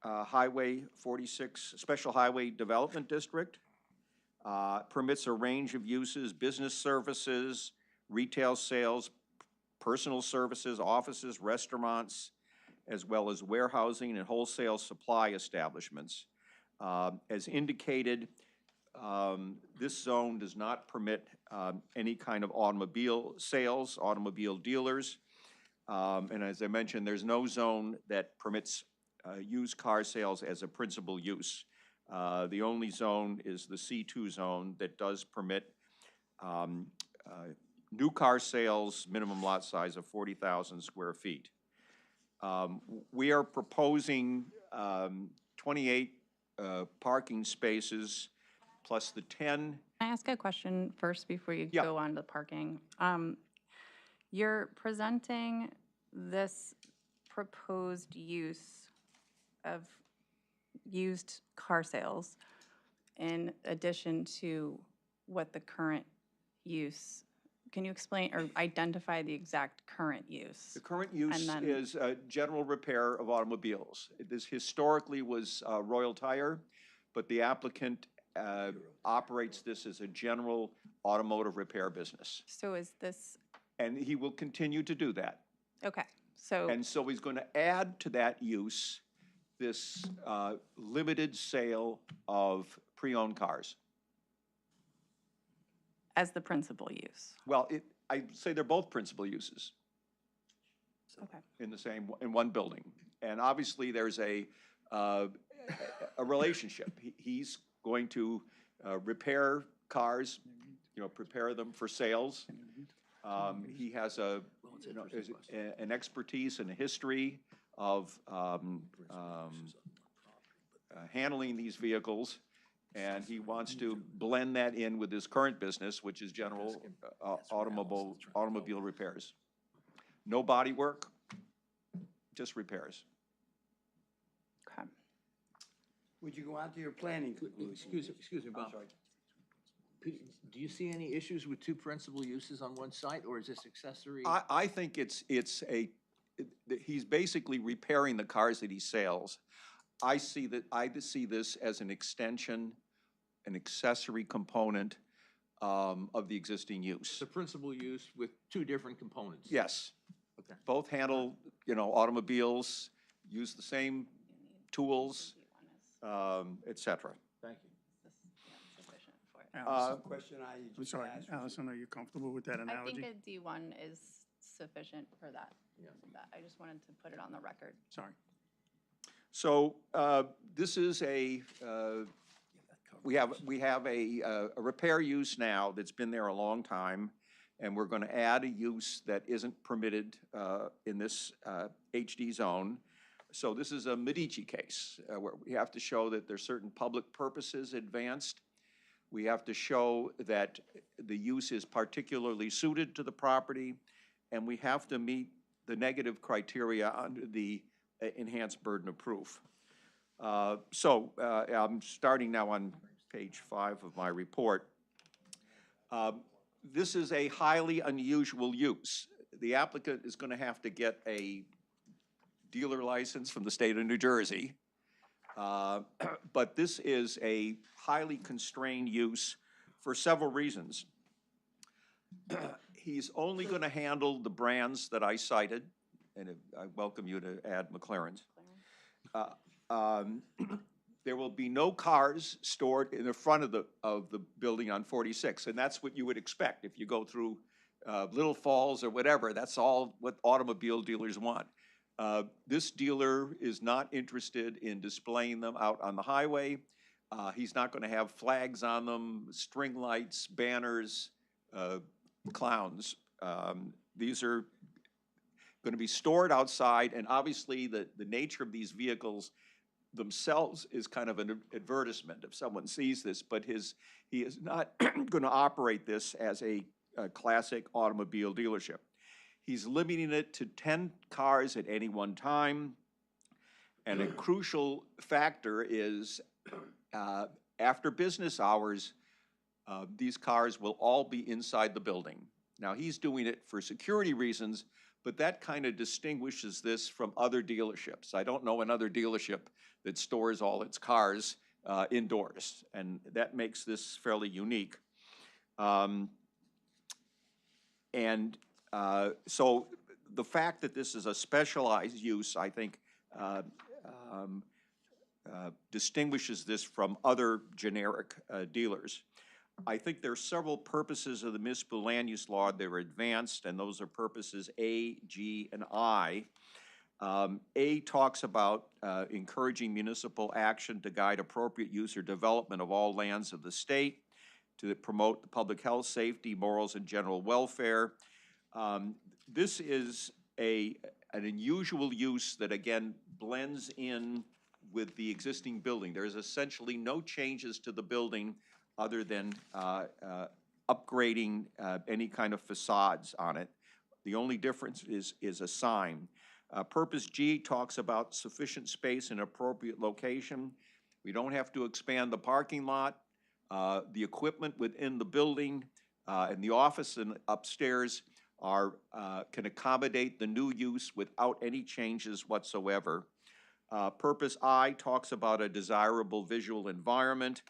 Highway 46 Special Highway Development District. Permits a range of uses: business services, retail sales, personal services, offices, restaurants, as well as warehousing and wholesale supply establishments. As indicated, this zone does not permit any kind of automobile sales, automobile dealers. And as I mentioned, there's no zone that permits used car sales as a principal use. The only zone is the C2 zone that does permit new car sales, minimum lot size of 40,000 square feet. We are proposing 28 parking spaces plus the 10. Can I ask a question first before you Yeah. go on to parking? You're presenting this proposed use of used car sales in addition to what the current use, can you explain or identify the exact current use? The current use then- is general repair of automobiles. This historically was Royal Tire, but the applicant operates this as a general automotive repair business. So is this, And he will continue to do that. okay, so, And so he's going to add to that use this limited sale of pre-owned cars. as the principal use? Well, I'd say they're both principal uses Okay. in one building. And obviously, there's a relationship. He's going to repair cars, prepare them for sales. He has an expertise and a history of handling these vehicles, and he wants to blend that in with his current business, which is general automobile repairs. No body work, just repairs. Okay. Would you go on to your planning conclusion? Excuse me, Bob. Do you see any issues with two principal uses on one site, or is this accessory? I think he's basically repairing the cars that he sells. I see this as an extension, an accessory component of the existing use. The principal use with two different components? Yes. Okay. Both handle, automobiles, use the same tools, et cetera. Thank you. Allison, Question I'm sorry, Allison, are you comfortable with that I analogy? think a D1 is sufficient for that. I just wanted to put it on the record. Sorry. So this is we have a repair use now that's been there a long time, and we're going to add a use that isn't permitted in this HD zone. So this is a Medici case where we have to show that there's certain public purposes advanced. We have to show that the use is particularly suited to the property, and we have to meet the negative criteria under the enhanced burden of proof. So I'm starting now on page 5 of my report. This is a highly unusual use. The applicant is going to have to get a dealer license from the state of New Jersey. But this is a highly constrained use for several reasons. He's only going to handle the brands that I cited, and I welcome you to add McLaren's. There will be no cars stored in the front of the building on 46, and that's what you would expect if you go through Little Falls or whatever. That's all what automobile dealers want. This dealer is not interested in displaying them out on the highway. He's not going to have flags on them, string lights, banners, clowns. These are going to be stored outside, and obviously the nature of these vehicles themselves is kind of an advertisement if someone sees this, but he is not going to operate this as a classic automobile dealership. He's limiting it to 10 cars at any one time, and a crucial factor is after business hours, these cars will all be inside the building. Now, he's doing it for security reasons, but that kind of distinguishes this from other dealerships. I don't know another dealership that stores all its cars indoors, and that makes this fairly unique. So the fact that this is a specialized use, I think, distinguishes this from other generic dealers. I think there are several purposes of the municipal land use law that are advanced, and those are purposes A, G, and I. A talks about encouraging municipal action to guide appropriate use or development of all lands of the state, to promote the public health, safety, morals, and general welfare. This is an unusual use that, again, blends in with the existing building. There's essentially no changes to the building other than upgrading any kind of facades on it. The only difference is a sign. Purpose G talks about sufficient space and appropriate location. We don't have to expand the parking lot. The equipment within the building and the office and upstairs can accommodate the new use without any changes whatsoever. Purpose I talks about a desirable visual environment.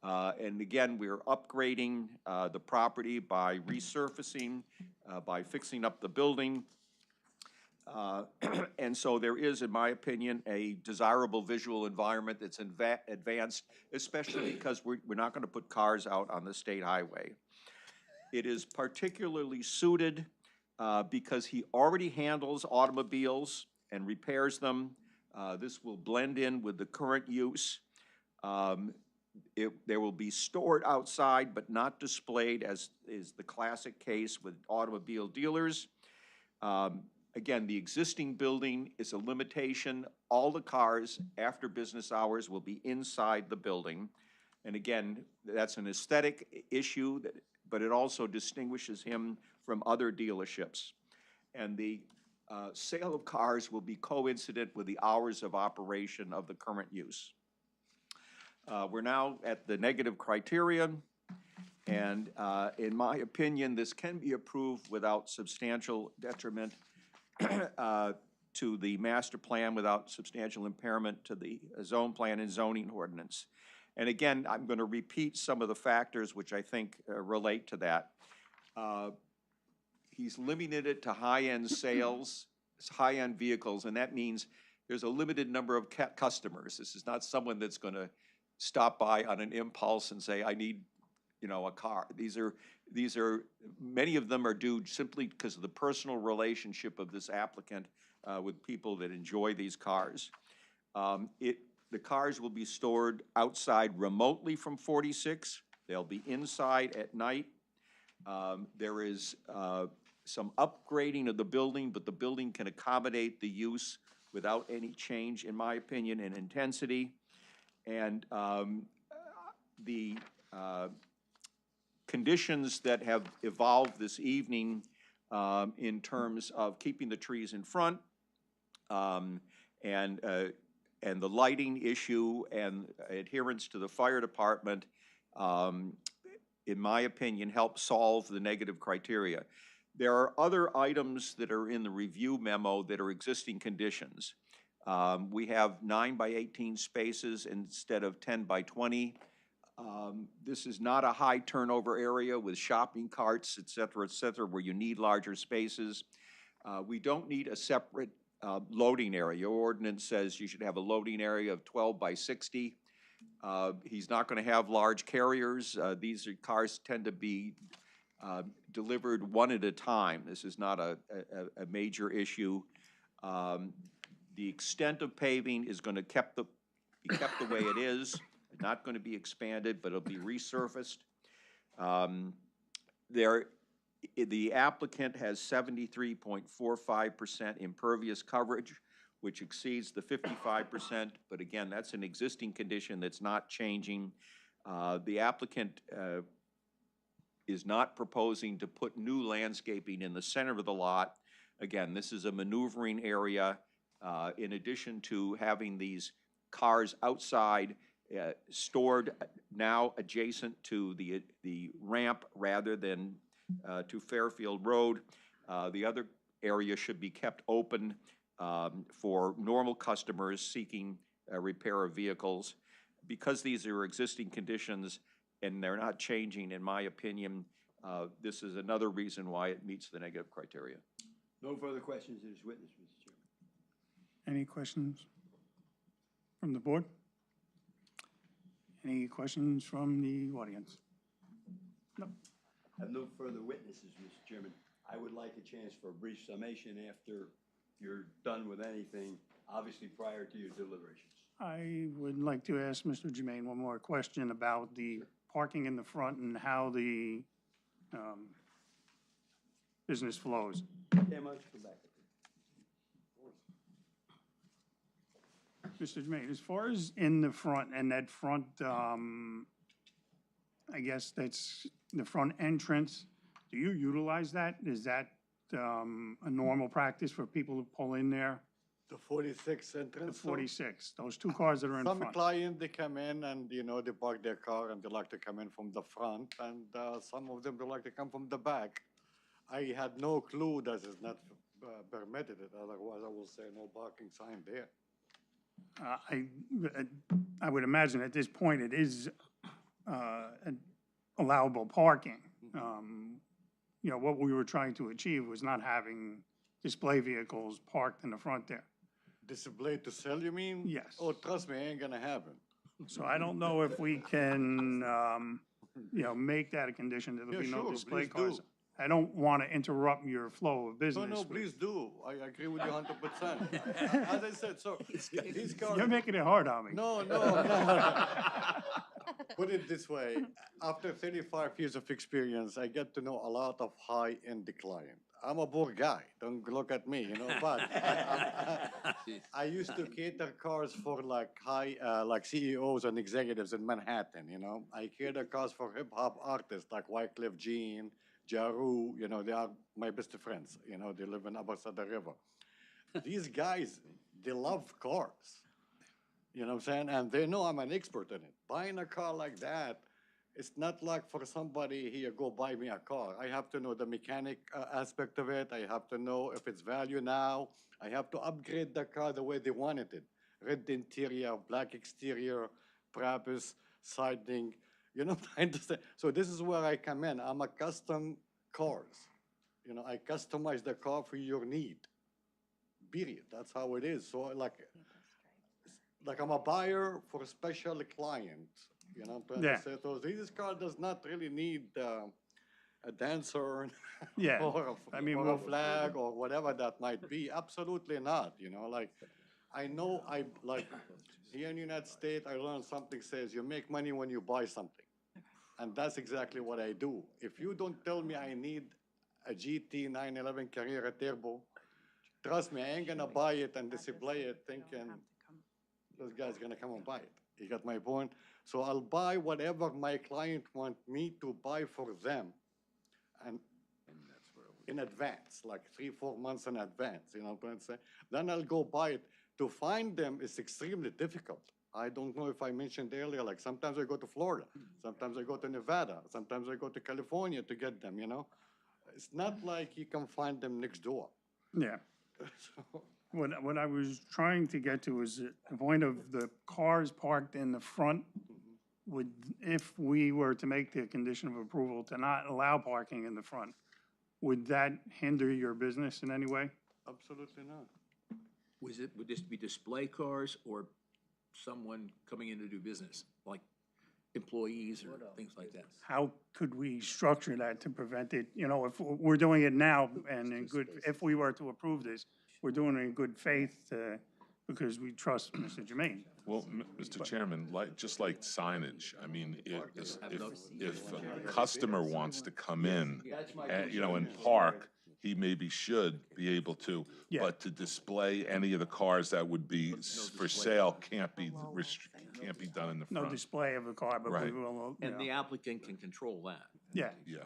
And again, we're upgrading the property by resurfacing, by fixing up the building. And so there is, in my opinion, a desirable visual environment that's advanced, especially because we're not going to put cars out on the state highway. It is particularly suited because he already handles automobiles and repairs them. This will blend in with the current use. There will be stored outside but not displayed, as is the classic case with automobile dealers. Again, the existing building is a limitation. All the cars after business hours will be inside the building. And again, that's an aesthetic issue, but it also distinguishes him from other dealerships. And the sale of cars will be coincident with the hours of operation of the current use. We're now at the negative criteria, and in my opinion, this can be approved without substantial detriment to the master plan, without substantial impairment to the zone plan and zoning ordinance. And again, I'm going to repeat some of the factors which I think relate to that. He's limited it to high-end sales, high-end vehicles, and that means there's a limited number of customers. This is not someone that's going to stop by on an impulse and say, I need, you know, a car. These are, many of them are due simply because of the personal relationship of this applicant with people that enjoy these cars. The cars will be stored outside remotely from 46. They'll be inside at night. There is some upgrading of the building, but the building can accommodate the use without any change, in my opinion, in intensity. And the conditions that have evolved this evening in terms of keeping the trees in front and the lighting issue and adherence to the fire department, in my opinion, help solve the negative criteria. There are other items that are in the review memo that are existing conditions. We have 9 by 18 spaces instead of 10 by 20. This is not a high turnover area with shopping carts, et cetera, where you need larger spaces. We don't need a separate loading area. Your ordinance says you should have a loading area of 12 by 60. He's not going to have large carriers. These cars tend to be delivered one at a time. This is not a major issue. The extent of paving is going to be kept the way it is, not going to be expanded, but it'll be resurfaced. The applicant has 73.45% impervious coverage, which exceeds the 55%, but again, that's an existing condition that's not changing. The applicant is not proposing to put new landscaping in the center of the lot. Again, this is a maneuvering area. In addition to having these cars outside stored now adjacent to the ramp rather than to Fairfield Road, the other area should be kept open for normal customers seeking repair of vehicles. Because these are existing conditions and they're not changing, in my opinion, this is another reason why it meets the negative criteria. No further questions to this witness, Mr. Chairman. Any questions from the board? Any questions from the audience? No. I have no further witnesses, Mr. Chairman. I would like a chance for a brief summation after you're done with anything, obviously prior to your deliberations. I would like to ask Mr. Jermaine one more question about the parking in the front and how the business flows. Yeah, why don't you come back? Mr. Jermaine, as far as in the front and that front, I guess that's the front entrance, do you utilize that? Is that a normal practice for people to pull in there The 46 The entrance. 46, those two cars that are in Some front. client, they come in and, you know, they park their car and they like to come in from the front, and some of them, they like to come from the back. I had no clue that is not permitted, otherwise I will say no parking sign there. I would imagine at this point it is an allowable parking. You know, what we were trying to achieve was not having display vehicles parked in the front there. Display to sell, you mean? Yes. Oh, trust me, ain't gonna happen. So I don't know if we can, you know, make that a condition that there'll Yeah, be no sure, display please do. cars. I don't want to interrupt your flow of No, business. no, with- please do. I agree with you 100%. As I said, so these cars. You're making it hard on me. No, no, I'm not. Put it this way, after 35 years of experience, I get to know a lot of high-end client. I'm a poor guy, don't look at me, you know, but I used to cater cars for like like CEOs and executives in Manhattan, you know. I cater cars for hip-hop artists like Wyclef Jean, Ja Rule, you know, they are my best friends, you know, they live in Upper Southern River. These guys, they love cars. You know what I'm saying? And they know I'm an expert in it. Buying a car like that, it's not like for somebody here, go buy me a car. I have to know the mechanic aspect of it. I have to know if it's value now. I have to upgrade the car the way they wanted it. Red interior, black exterior, Brabus, siding, you know, I understand. So this is where I come in. I'm a custom cars. You know, I customize the car for your need. Period. That's how it is. So like I'm a buyer for a special client, you know, I'm trying Yeah. to say, so this car does not really need a dancer Yeah, or I mean, or a well- flag or whatever that might be. Absolutely not, you know, like, I know like, here in the United States, I learned something says you make money when you buy something. And that's exactly what I do. If you don't tell me I need a GT 911 Carrera Turbo, trust me, I ain't gonna buy it and display it thinking this guy's gonna come and buy it. You got my point? So I'll buy whatever my client want me to buy for them, and in advance, like 3-4 months in advance, you know what I'm trying to say? Then I'll go buy it. To find them is extremely difficult. I don't know if I mentioned earlier, like sometimes I go to Florida, sometimes I go to Nevada, sometimes I go to California to get them, you know? It's not like you can find them next door. Yeah. So, What I was trying to get to is the point of the cars parked in the front would, if we were to make the condition of approval to not allow parking in the front, would that hinder your business in any way? absolutely not. Would this be display cars or someone coming in to do business, like employees or things like that? How could we structure that to prevent it? You know, if we're doing it now and in good, if we were to approve this, we're doing it in good faith because we trust Mr. Jermaine. Well, Mr. Chairman, just like signage, I mean, if a customer wants to come in, and, you know, and park, he maybe should be able to, Yeah. but to display any of the cars that would be for sale can't be done in the No front. display of a car, but we Right. will, you And the know, applicant can control that. yeah. Yeah.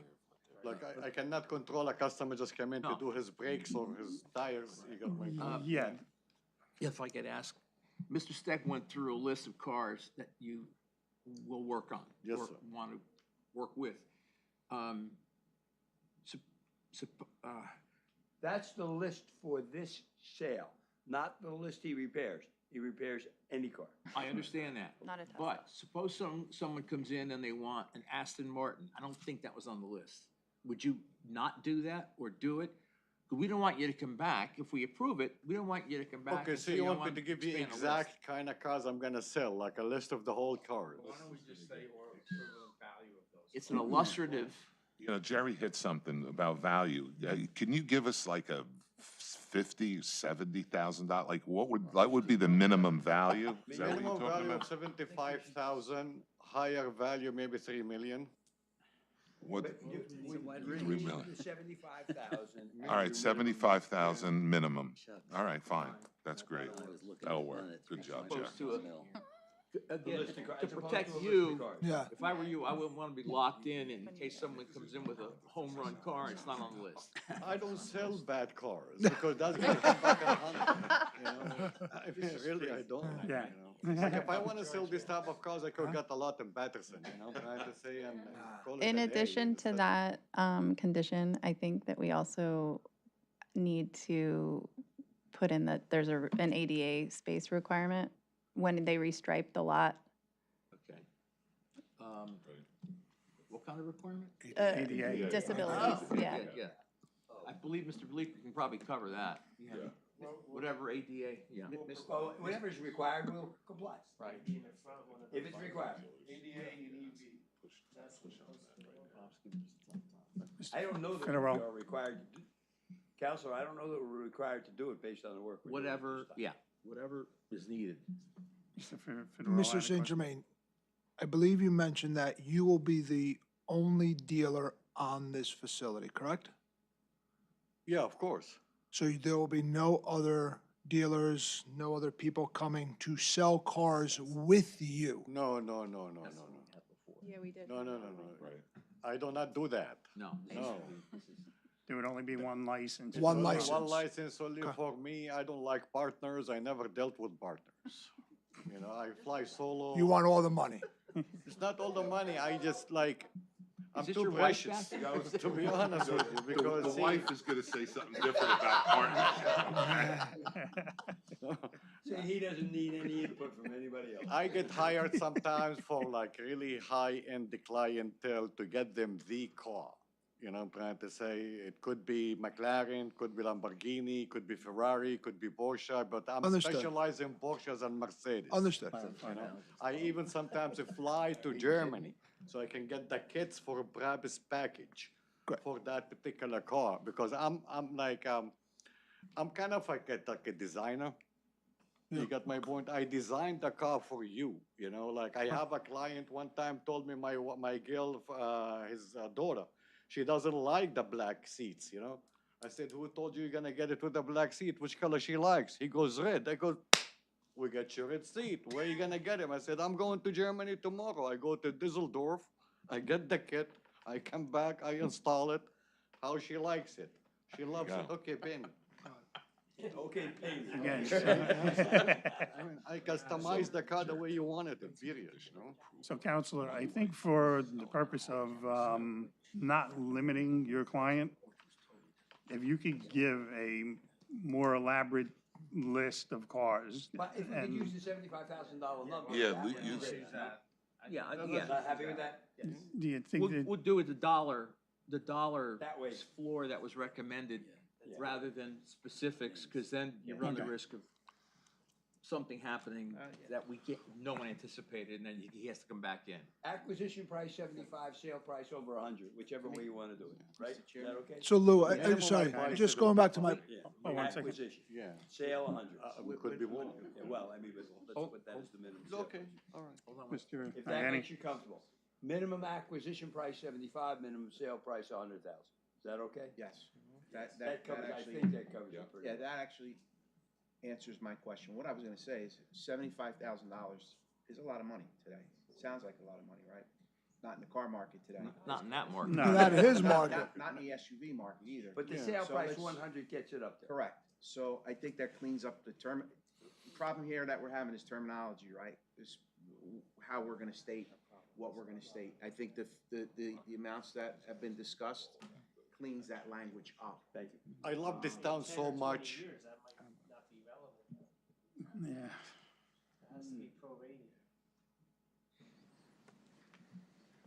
Like, I cannot control a customer just come in to No. do his brakes or his tires, you got my point? Yeah, If I could ask, Mr. Steck went through a list of cars that you will work on. Yes, or sir. Want to work with. That's the list for this sale, not the list he repairs. He repairs any car. I understand that. Not a Tesla. But suppose someone comes in and they want an Aston Martin. I don't think that was on the list. Would you not do that or do it? 'Cause we don't want you to come back. If we approve it, we don't want you to come back Okay, and so say, you "I want me want to give you expand the list." exact kind of cars I'm gonna sell, like a list of the whole cars? we just say, or equivalent value of those? It's an illustrative. You know, Jerry hit something about value. Can you give us like a $50,000, $70,000? Like what would be the minimum value? Is that what you're Minimum talking value of about? 75,000, higher value maybe 3 million. What, But you- we- 3 million. 75,000. All right, 75,000 minimum. All right, fine. That's great. That'll work. Good job, Jerry. Opposed to Again, listed car- to as opposed protect to a you, listed car. Yeah. if I were you, I wouldn't want to be locked in case someone comes in with a home run car and it's not on the list. I don't sell bad cars because that's gonna come back and haunt me, you know? I mean, really, I don't, Yeah. you know? Like, if I wanna sell this type of cars, I could get a lot in Patterson, you know, trying to say, and call it In a day, addition to instead- that condition, I think that we also need to put in that there's an ADA space requirement when they restripe the lot. Okay. What kind of requirement? ADA. Disabilities, yeah. Yeah. I believe Mr. Believer can probably cover that. Whatever ADA, yeah. Well, whatever is required, we'll comply. Right. If it's required. I don't know that we Federal. are required to do, Counselor, I don't know that we're required to do it based on the work. we're doing. Whatever, yeah, whatever is needed. Mr. St. Germain, I believe you mentioned that you will be the only dealer on this facility, correct? Yeah, of course. So there will be no other dealers, no other people coming to sell cars with you? No, no, no, no, no, no. Yeah, we did. No, no, no, no. I do not do that. No. No. There would only be one license. One Only license. One license only for me. I don't like partners. I never dealt with partners. You know, I fly solo. You want all the money? It's not all the money. I just like, I'm this too your wife, precious, Kathy? to be honest with you, because The see, wife is gonna say something different about partnership. See, he doesn't need any input from anybody else. I get hired sometimes for like really high-end clientele to get them the car. You know, I'm trying to say it could be McLaren, could be Lamborghini, could be Ferrari, could be Porsche, but I'm Understood. specialized in Porsches and Mercedes. Understood. You know, I even sometimes fly to Germany so I can get the kits for a Brabus package Great. for that particular car because I'm kind of like a designer. You got my point. I designed the car for you. You know, like I have a client one time told me my girl, his daughter, she doesn't like the black seats. You know, I said, who told you you're gonna get it with the black seat? Which color she likes? He goes red. I go, we get your red seat. Where are you gonna get him? I said, I'm going to Germany tomorrow. I go to Düsseldorf. I get the kit. I come back. I install it. How she likes it. She loves it. Okay, payment. Okay, payment. Again, I mean, I customize the car the way you want it, period, you know? So Counselor, I think for the purpose of not limiting your client, if you could give a more elaborate list of cars. But if we could and- use the $75,000 number. Yeah, that we would be use- great. Yeah, Everyone's not happy with that? Do you think that? We'll do it the dollar That way. floor that was recommended rather than specifics, because then you run the Okay. risk of something happening that no one anticipated, and then he has to come back in. Acquisition price 75, sale price over 100, whichever way you want to do it, right? Is that okay? So Lou, Minimum sorry, price just is going back to my, Yeah. Oh, 1 second. Acquisition, Yeah. sale 100. Could be more. Yeah, well, I mean, but let's put that as the minimum. sale Okay, price. all right. Hold on. Mr. If that Ianni? makes you comfortable. Minimum acquisition price 75, minimum sale price 100,000. Is that okay? Yes. That covers, I actually- think that covers it pretty Yeah, well. that actually answers my question. What I was gonna say is $75,000 is a lot of money today. Sounds like a lot of money, right? Not in the car market today. Not in that market. No. not his Not- market. Not in the SUV market either. But the Yeah. sale So price let's- 100 gets it up there. Correct. So I think that cleans up the problem here that we're having is terminology, right? Is how we're gonna state what we're gonna state. I think the amounts that have been discussed cleans that language up. Thank you. I love this town so much. That might not be relevant. Yeah. It has to be prorated.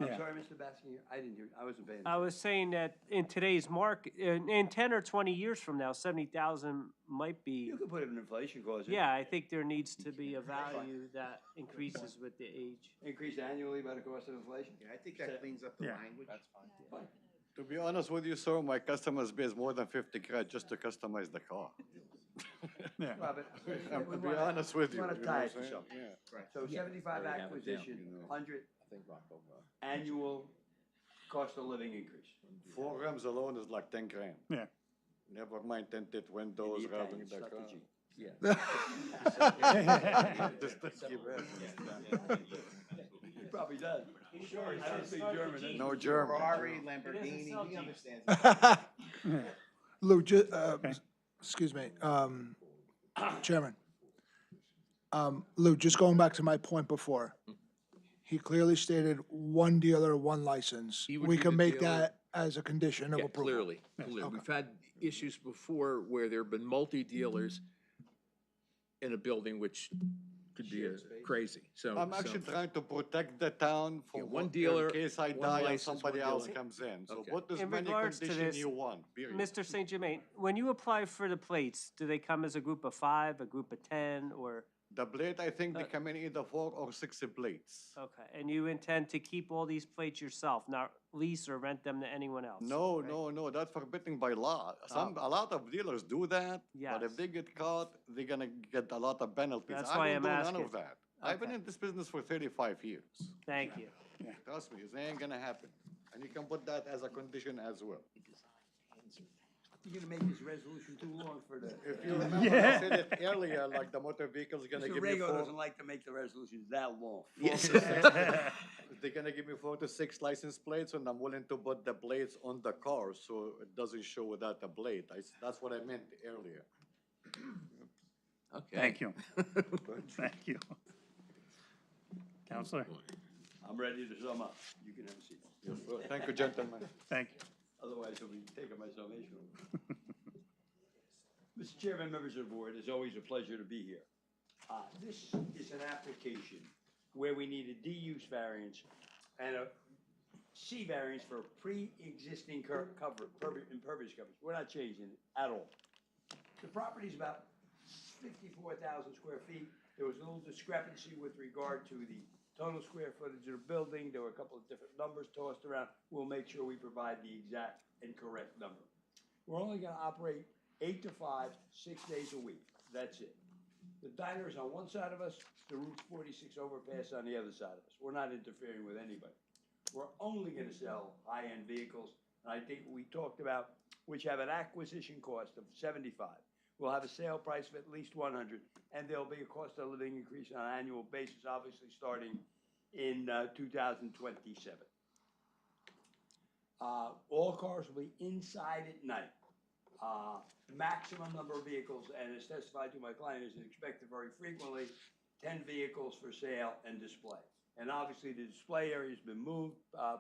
I'm Yeah. sorry, Mr. Baskin, I didn't hear, I wasn't paying I attention. was saying that in today's market, in 10 or 20 years from now, 70,000 might be, You could put an inflation clause in. yeah, I think there needs to be a value that increases with the age. Increase annually by the cost of inflation. Yeah, I think that cleans up the Yeah. language. Fine. To be honest with you, sir, my customers pays more than 50 grand just to customize the car. Yeah. Robert, I'm we to be wanna- honest with we you. wanna you know tie what it to I'm saying? something. Yeah. So 75 acquisition, 100 annual cost of living increase. 4 grams alone is like 10 grand. Yeah. Never mind tinted windows, In the having Italians, the not the car. Jeep. Yeah. He probably does. I don't speak German. does he? No German. Ferrari, Lamborghini, he understands. Lou, excuse me, Chairman. Lou, just going back to my point before, he clearly stated one dealer, one license. He would We be can the make dealer. that as a condition of Yeah, approval. clearly. We've had issues before where there have been multi-dealers in a building, which could be crazy, so. I'm actually trying to protect the town Yeah, from one what, dealer, in case I one die and license, somebody one else dealer. comes in. So Okay. what is In many regards to condition this, you want, period? Mr. St. Germain, when you apply for the plates, do they come as a group of 5, a group of 10, or? The blade, I think they come in either 4 or 6 blades. Okay, and you intend to keep all these plates yourself, not lease or rent them to anyone else? No, right? no, that's forbidden by law. A lot of dealers do that, but if Yes. they get caught, they're gonna get a lot of penalties. That's why I I'm don't do none asking. of that. I've been Okay. in this business for 35 years. Thank you. Trust me, it ain't gonna happen. And you can put that as a condition as well. You're gonna make this resolution too long for the. If you remember, I said it earlier, like the motor vehicle's gonna Mr. give me Rego 4. doesn't like to make the resolutions that long. They're gonna give me 4 to 6 license plates, and I'm willing to put the blades on the car, so it doesn't show without the blade. That's what I meant earlier. Okay. Thank you. Thank you. Counselor? I'm ready to sum up. You can have a seat. Well, thank you, gentlemen. Thank you. Otherwise, I'll be taking my summation. Mr. Chairman, members of the board, it's always a pleasure to be here. This is an application where we need a D use variance and a C variance for pre-existing impervious coverage. We're not changing it at all. The property's about 54,000 square feet. There was a little discrepancy with regard to the total square footage of the building. There were a couple of different numbers tossed around. We'll make sure we provide the exact and correct number. We're only gonna operate 8 to 5, 6 days a week. That's it. The diner is on one side of us, the Route 46 overpass on the other side of us. We're not interfering with anybody. We're only gonna sell high-end vehicles, and I think we talked about, which have an acquisition cost of 75. We'll have a sale price of at least 100, and there'll be a cost of living increase on an annual basis, obviously starting in 2027. All cars will be inside at night. Maximum number of vehicles, and as testified to my client, is expected very frequently, 10 vehicles for sale and display. And obviously, the display area has been moved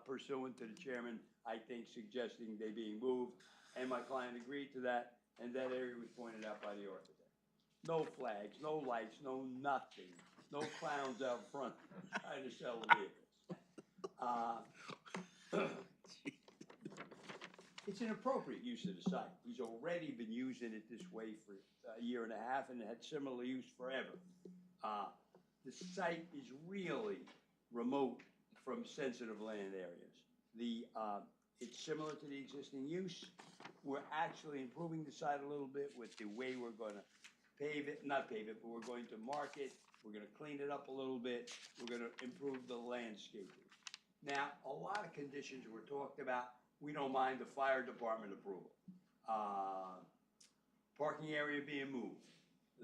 pursuant to the chairman, I think, suggesting they being moved, and my client agreed to that, and that area was pointed out by the architect. No flags, no lights, no nothing, no clowns out front trying to sell the vehicles. It's an appropriate use of the site. He's already been using it this way for a year and a half and had similar use forever. The site is really remote from sensitive land areas. It's similar to the existing use. We're actually improving the site a little bit with the way we're gonna pave it, not pave it, but we're going to mark it. We're gonna clean it up a little bit. We're gonna improve the landscaping. Now, a lot of conditions were talked about. We don't mind the fire department approval. Parking area being moved,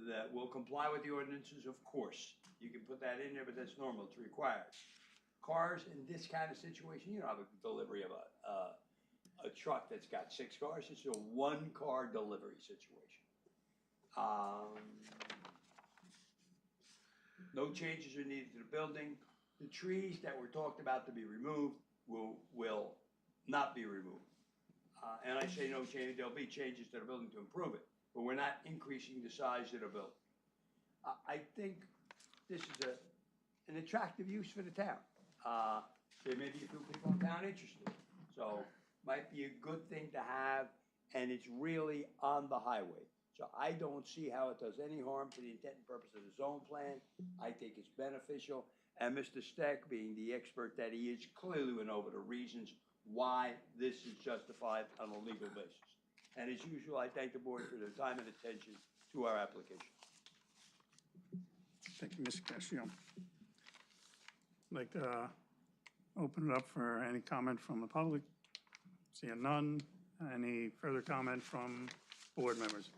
that will comply with the ordinances, of course. You can put that in there, but that's normal, it's required. Cars in this kind of situation, you don't have a delivery of a truck that's got 6 cars, it's a 1-car delivery situation. No changes are needed to the building. The trees that were talked about to be removed will not be removed. And I say no change, there'll be changes to the building to improve it, but we're not increasing the size of the building. I think this is an attractive use for the town. There may be a few people in town interested, so might be a good thing to have, and it's really on the highway. So I don't see how it does any harm to the intent and purpose of the zone plan. I think it's beneficial, and Mr. Steck, being the expert that he is, clearly went over the reasons why this is justified on a legal basis. And as usual, I thank the board for their time and attention to our application. Thank you, Mr. Cascio. I'd like to open it up for any comment from the public. Seeing none. Any further comment from board members?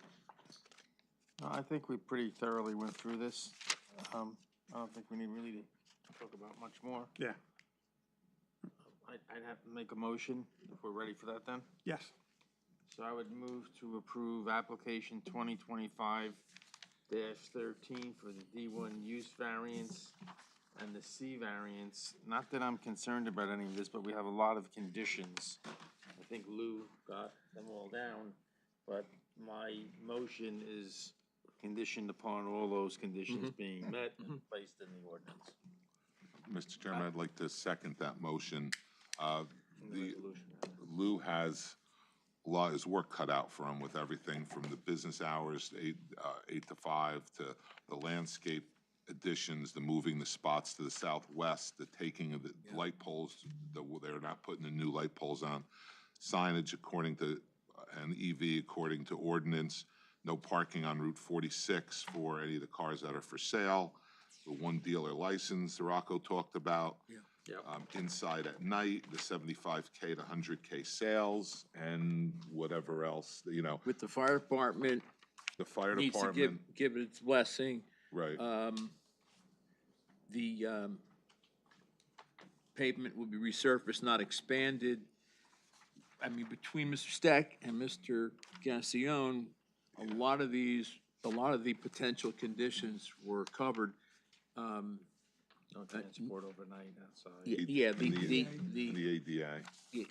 I think we pretty thoroughly went through this. I don't think we need really to talk about much more. Yeah. I'd have to make a motion if we're ready for that then. Yes. So I would move to approve application 2025-13 for the D1 use variance and the C variance. Not that I'm concerned about any of this, but we have a lot of conditions. I think Lou got them all down, but my motion is conditioned upon all those conditions being met and placed in the ordinance. Mr. Chairman, I'd like to second that motion. Lou has his work cut out for him with everything from the business hours, 8 to 5, to the landscape additions, the moving the spots to the southwest, the taking of the light poles, they're not putting the new light poles on, signage according to, and EV according to ordinance, no parking on Route 46 for any of the cars that are for sale, the one dealer license Rocco talked about. Inside at night, the 75K to 100K sales, and whatever else, With the fire department, the fire needs to department. give it its blessing. Right. The pavement will be resurfaced, not expanded. I mean, between Mr. Steck and Mr. Gassion, a lot of the potential conditions were covered. No transport overnight outside. Yeah, And the ADA.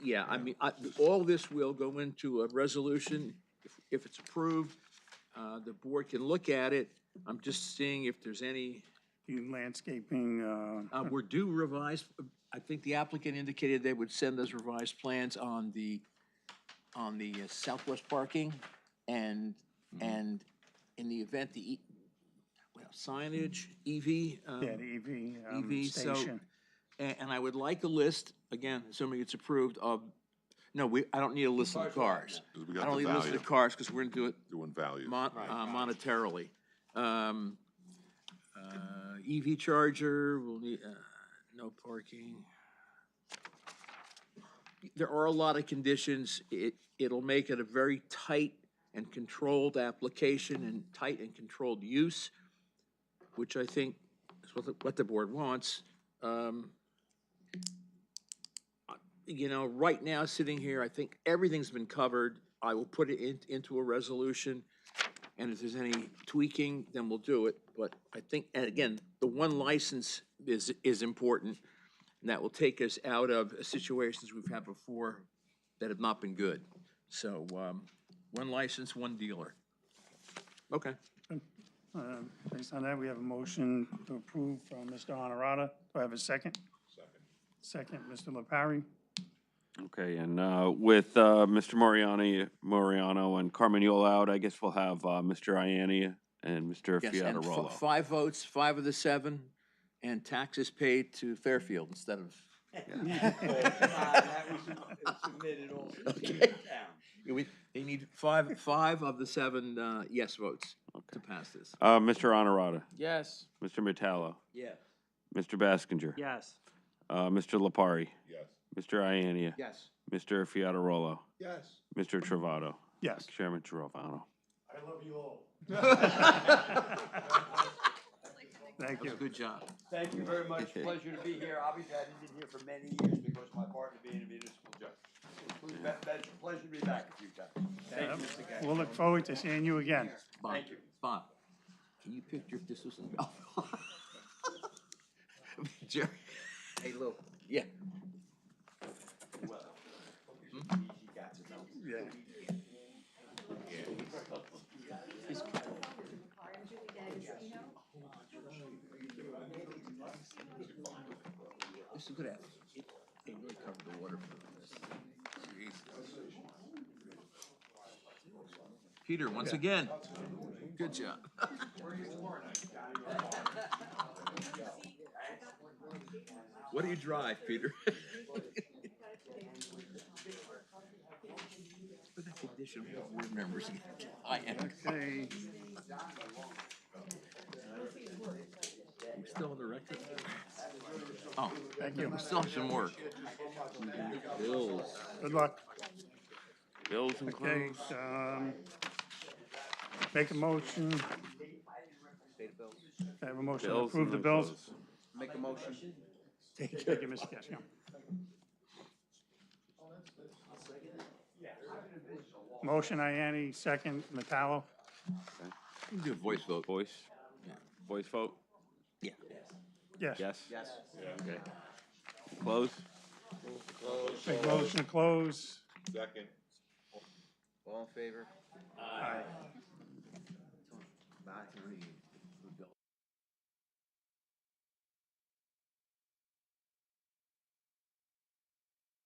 yeah, I mean, all this will go into a resolution if it's approved. The board can look at it. I'm just seeing if there's any. Landscaping, We're due revised, I think the applicant indicated they would send us revised plans on the southwest parking and in the event signage, EV. yeah, the EV EV, so, station. and I would like a list, again, assuming it's approved, of, no, I don't need a list of the cars. We I got don't the need a list of value, the cars, because we're gonna do it doing value. monetarily. EV charger, we'll need, no parking. There are a lot of conditions. It'll make it a very tight and controlled application and tight and controlled use, which I think is what the board wants. Right now, sitting here, I think everything's been covered. I will put it into a resolution, and if there's any tweaking, then we'll do it. But I think, and again, the one license is important, and that will take us out of situations we've had before that have not been good. So, one license, one dealer. Okay. Based on that, we have a motion to approve from Mr. Honorata. Do I have a second? Second, Mr. LaParry. Okay, and with Mr. Moriano and Carmen Yule out, I guess we'll have Mr. Iania and Mr. Yes, and Fiatarolo. 5 votes, 5 of the 7, and taxes paid to Fairfield instead of. Okay. They need 5 of the 7 yes votes to pass this. Mr. Honorata. Yes. Mr. Metallo. Yes. Mr. Baskinger. Yes. Mr. Lapari. Yes. Mr. Iania. Yes. Mr. Fiatarolo. Yes. Mr. Travato. Yes. Chairman Girovano. I love you all. Thank you. Good job. Thank you very much. Pleasure to be here. Obviously, I didn't get here for many years because of my partner being a municipal judge. That's a pleasure to be back a few times. Thank you, Mr. Gaglione. We'll look forward to seeing you again. Bob, Thank you. Bob, can you picture if this was in Belleville? Jerry? Hey, Lou. Yeah. Yeah. This is good. They really covered the water for this. Peter, once again, good job. What do you drive, Peter? With the condition of board members, I am. Okay. We're still on the record? Oh, Thank you. we still have some work. Bills. Good luck. Bills and Okay, claims. Make a motion, Pay the bills. I have a motion to Bills approve and the then bills. close. Make a motion. Thank you, Mr. Gassion. Motion, Ianni, second, Metallo. You can do a voice vote. Voice? Voice vote? Yeah. Yes. Yes? Yes. Okay. Close? Make motion to close. Second. All in favor? Aye. Bye.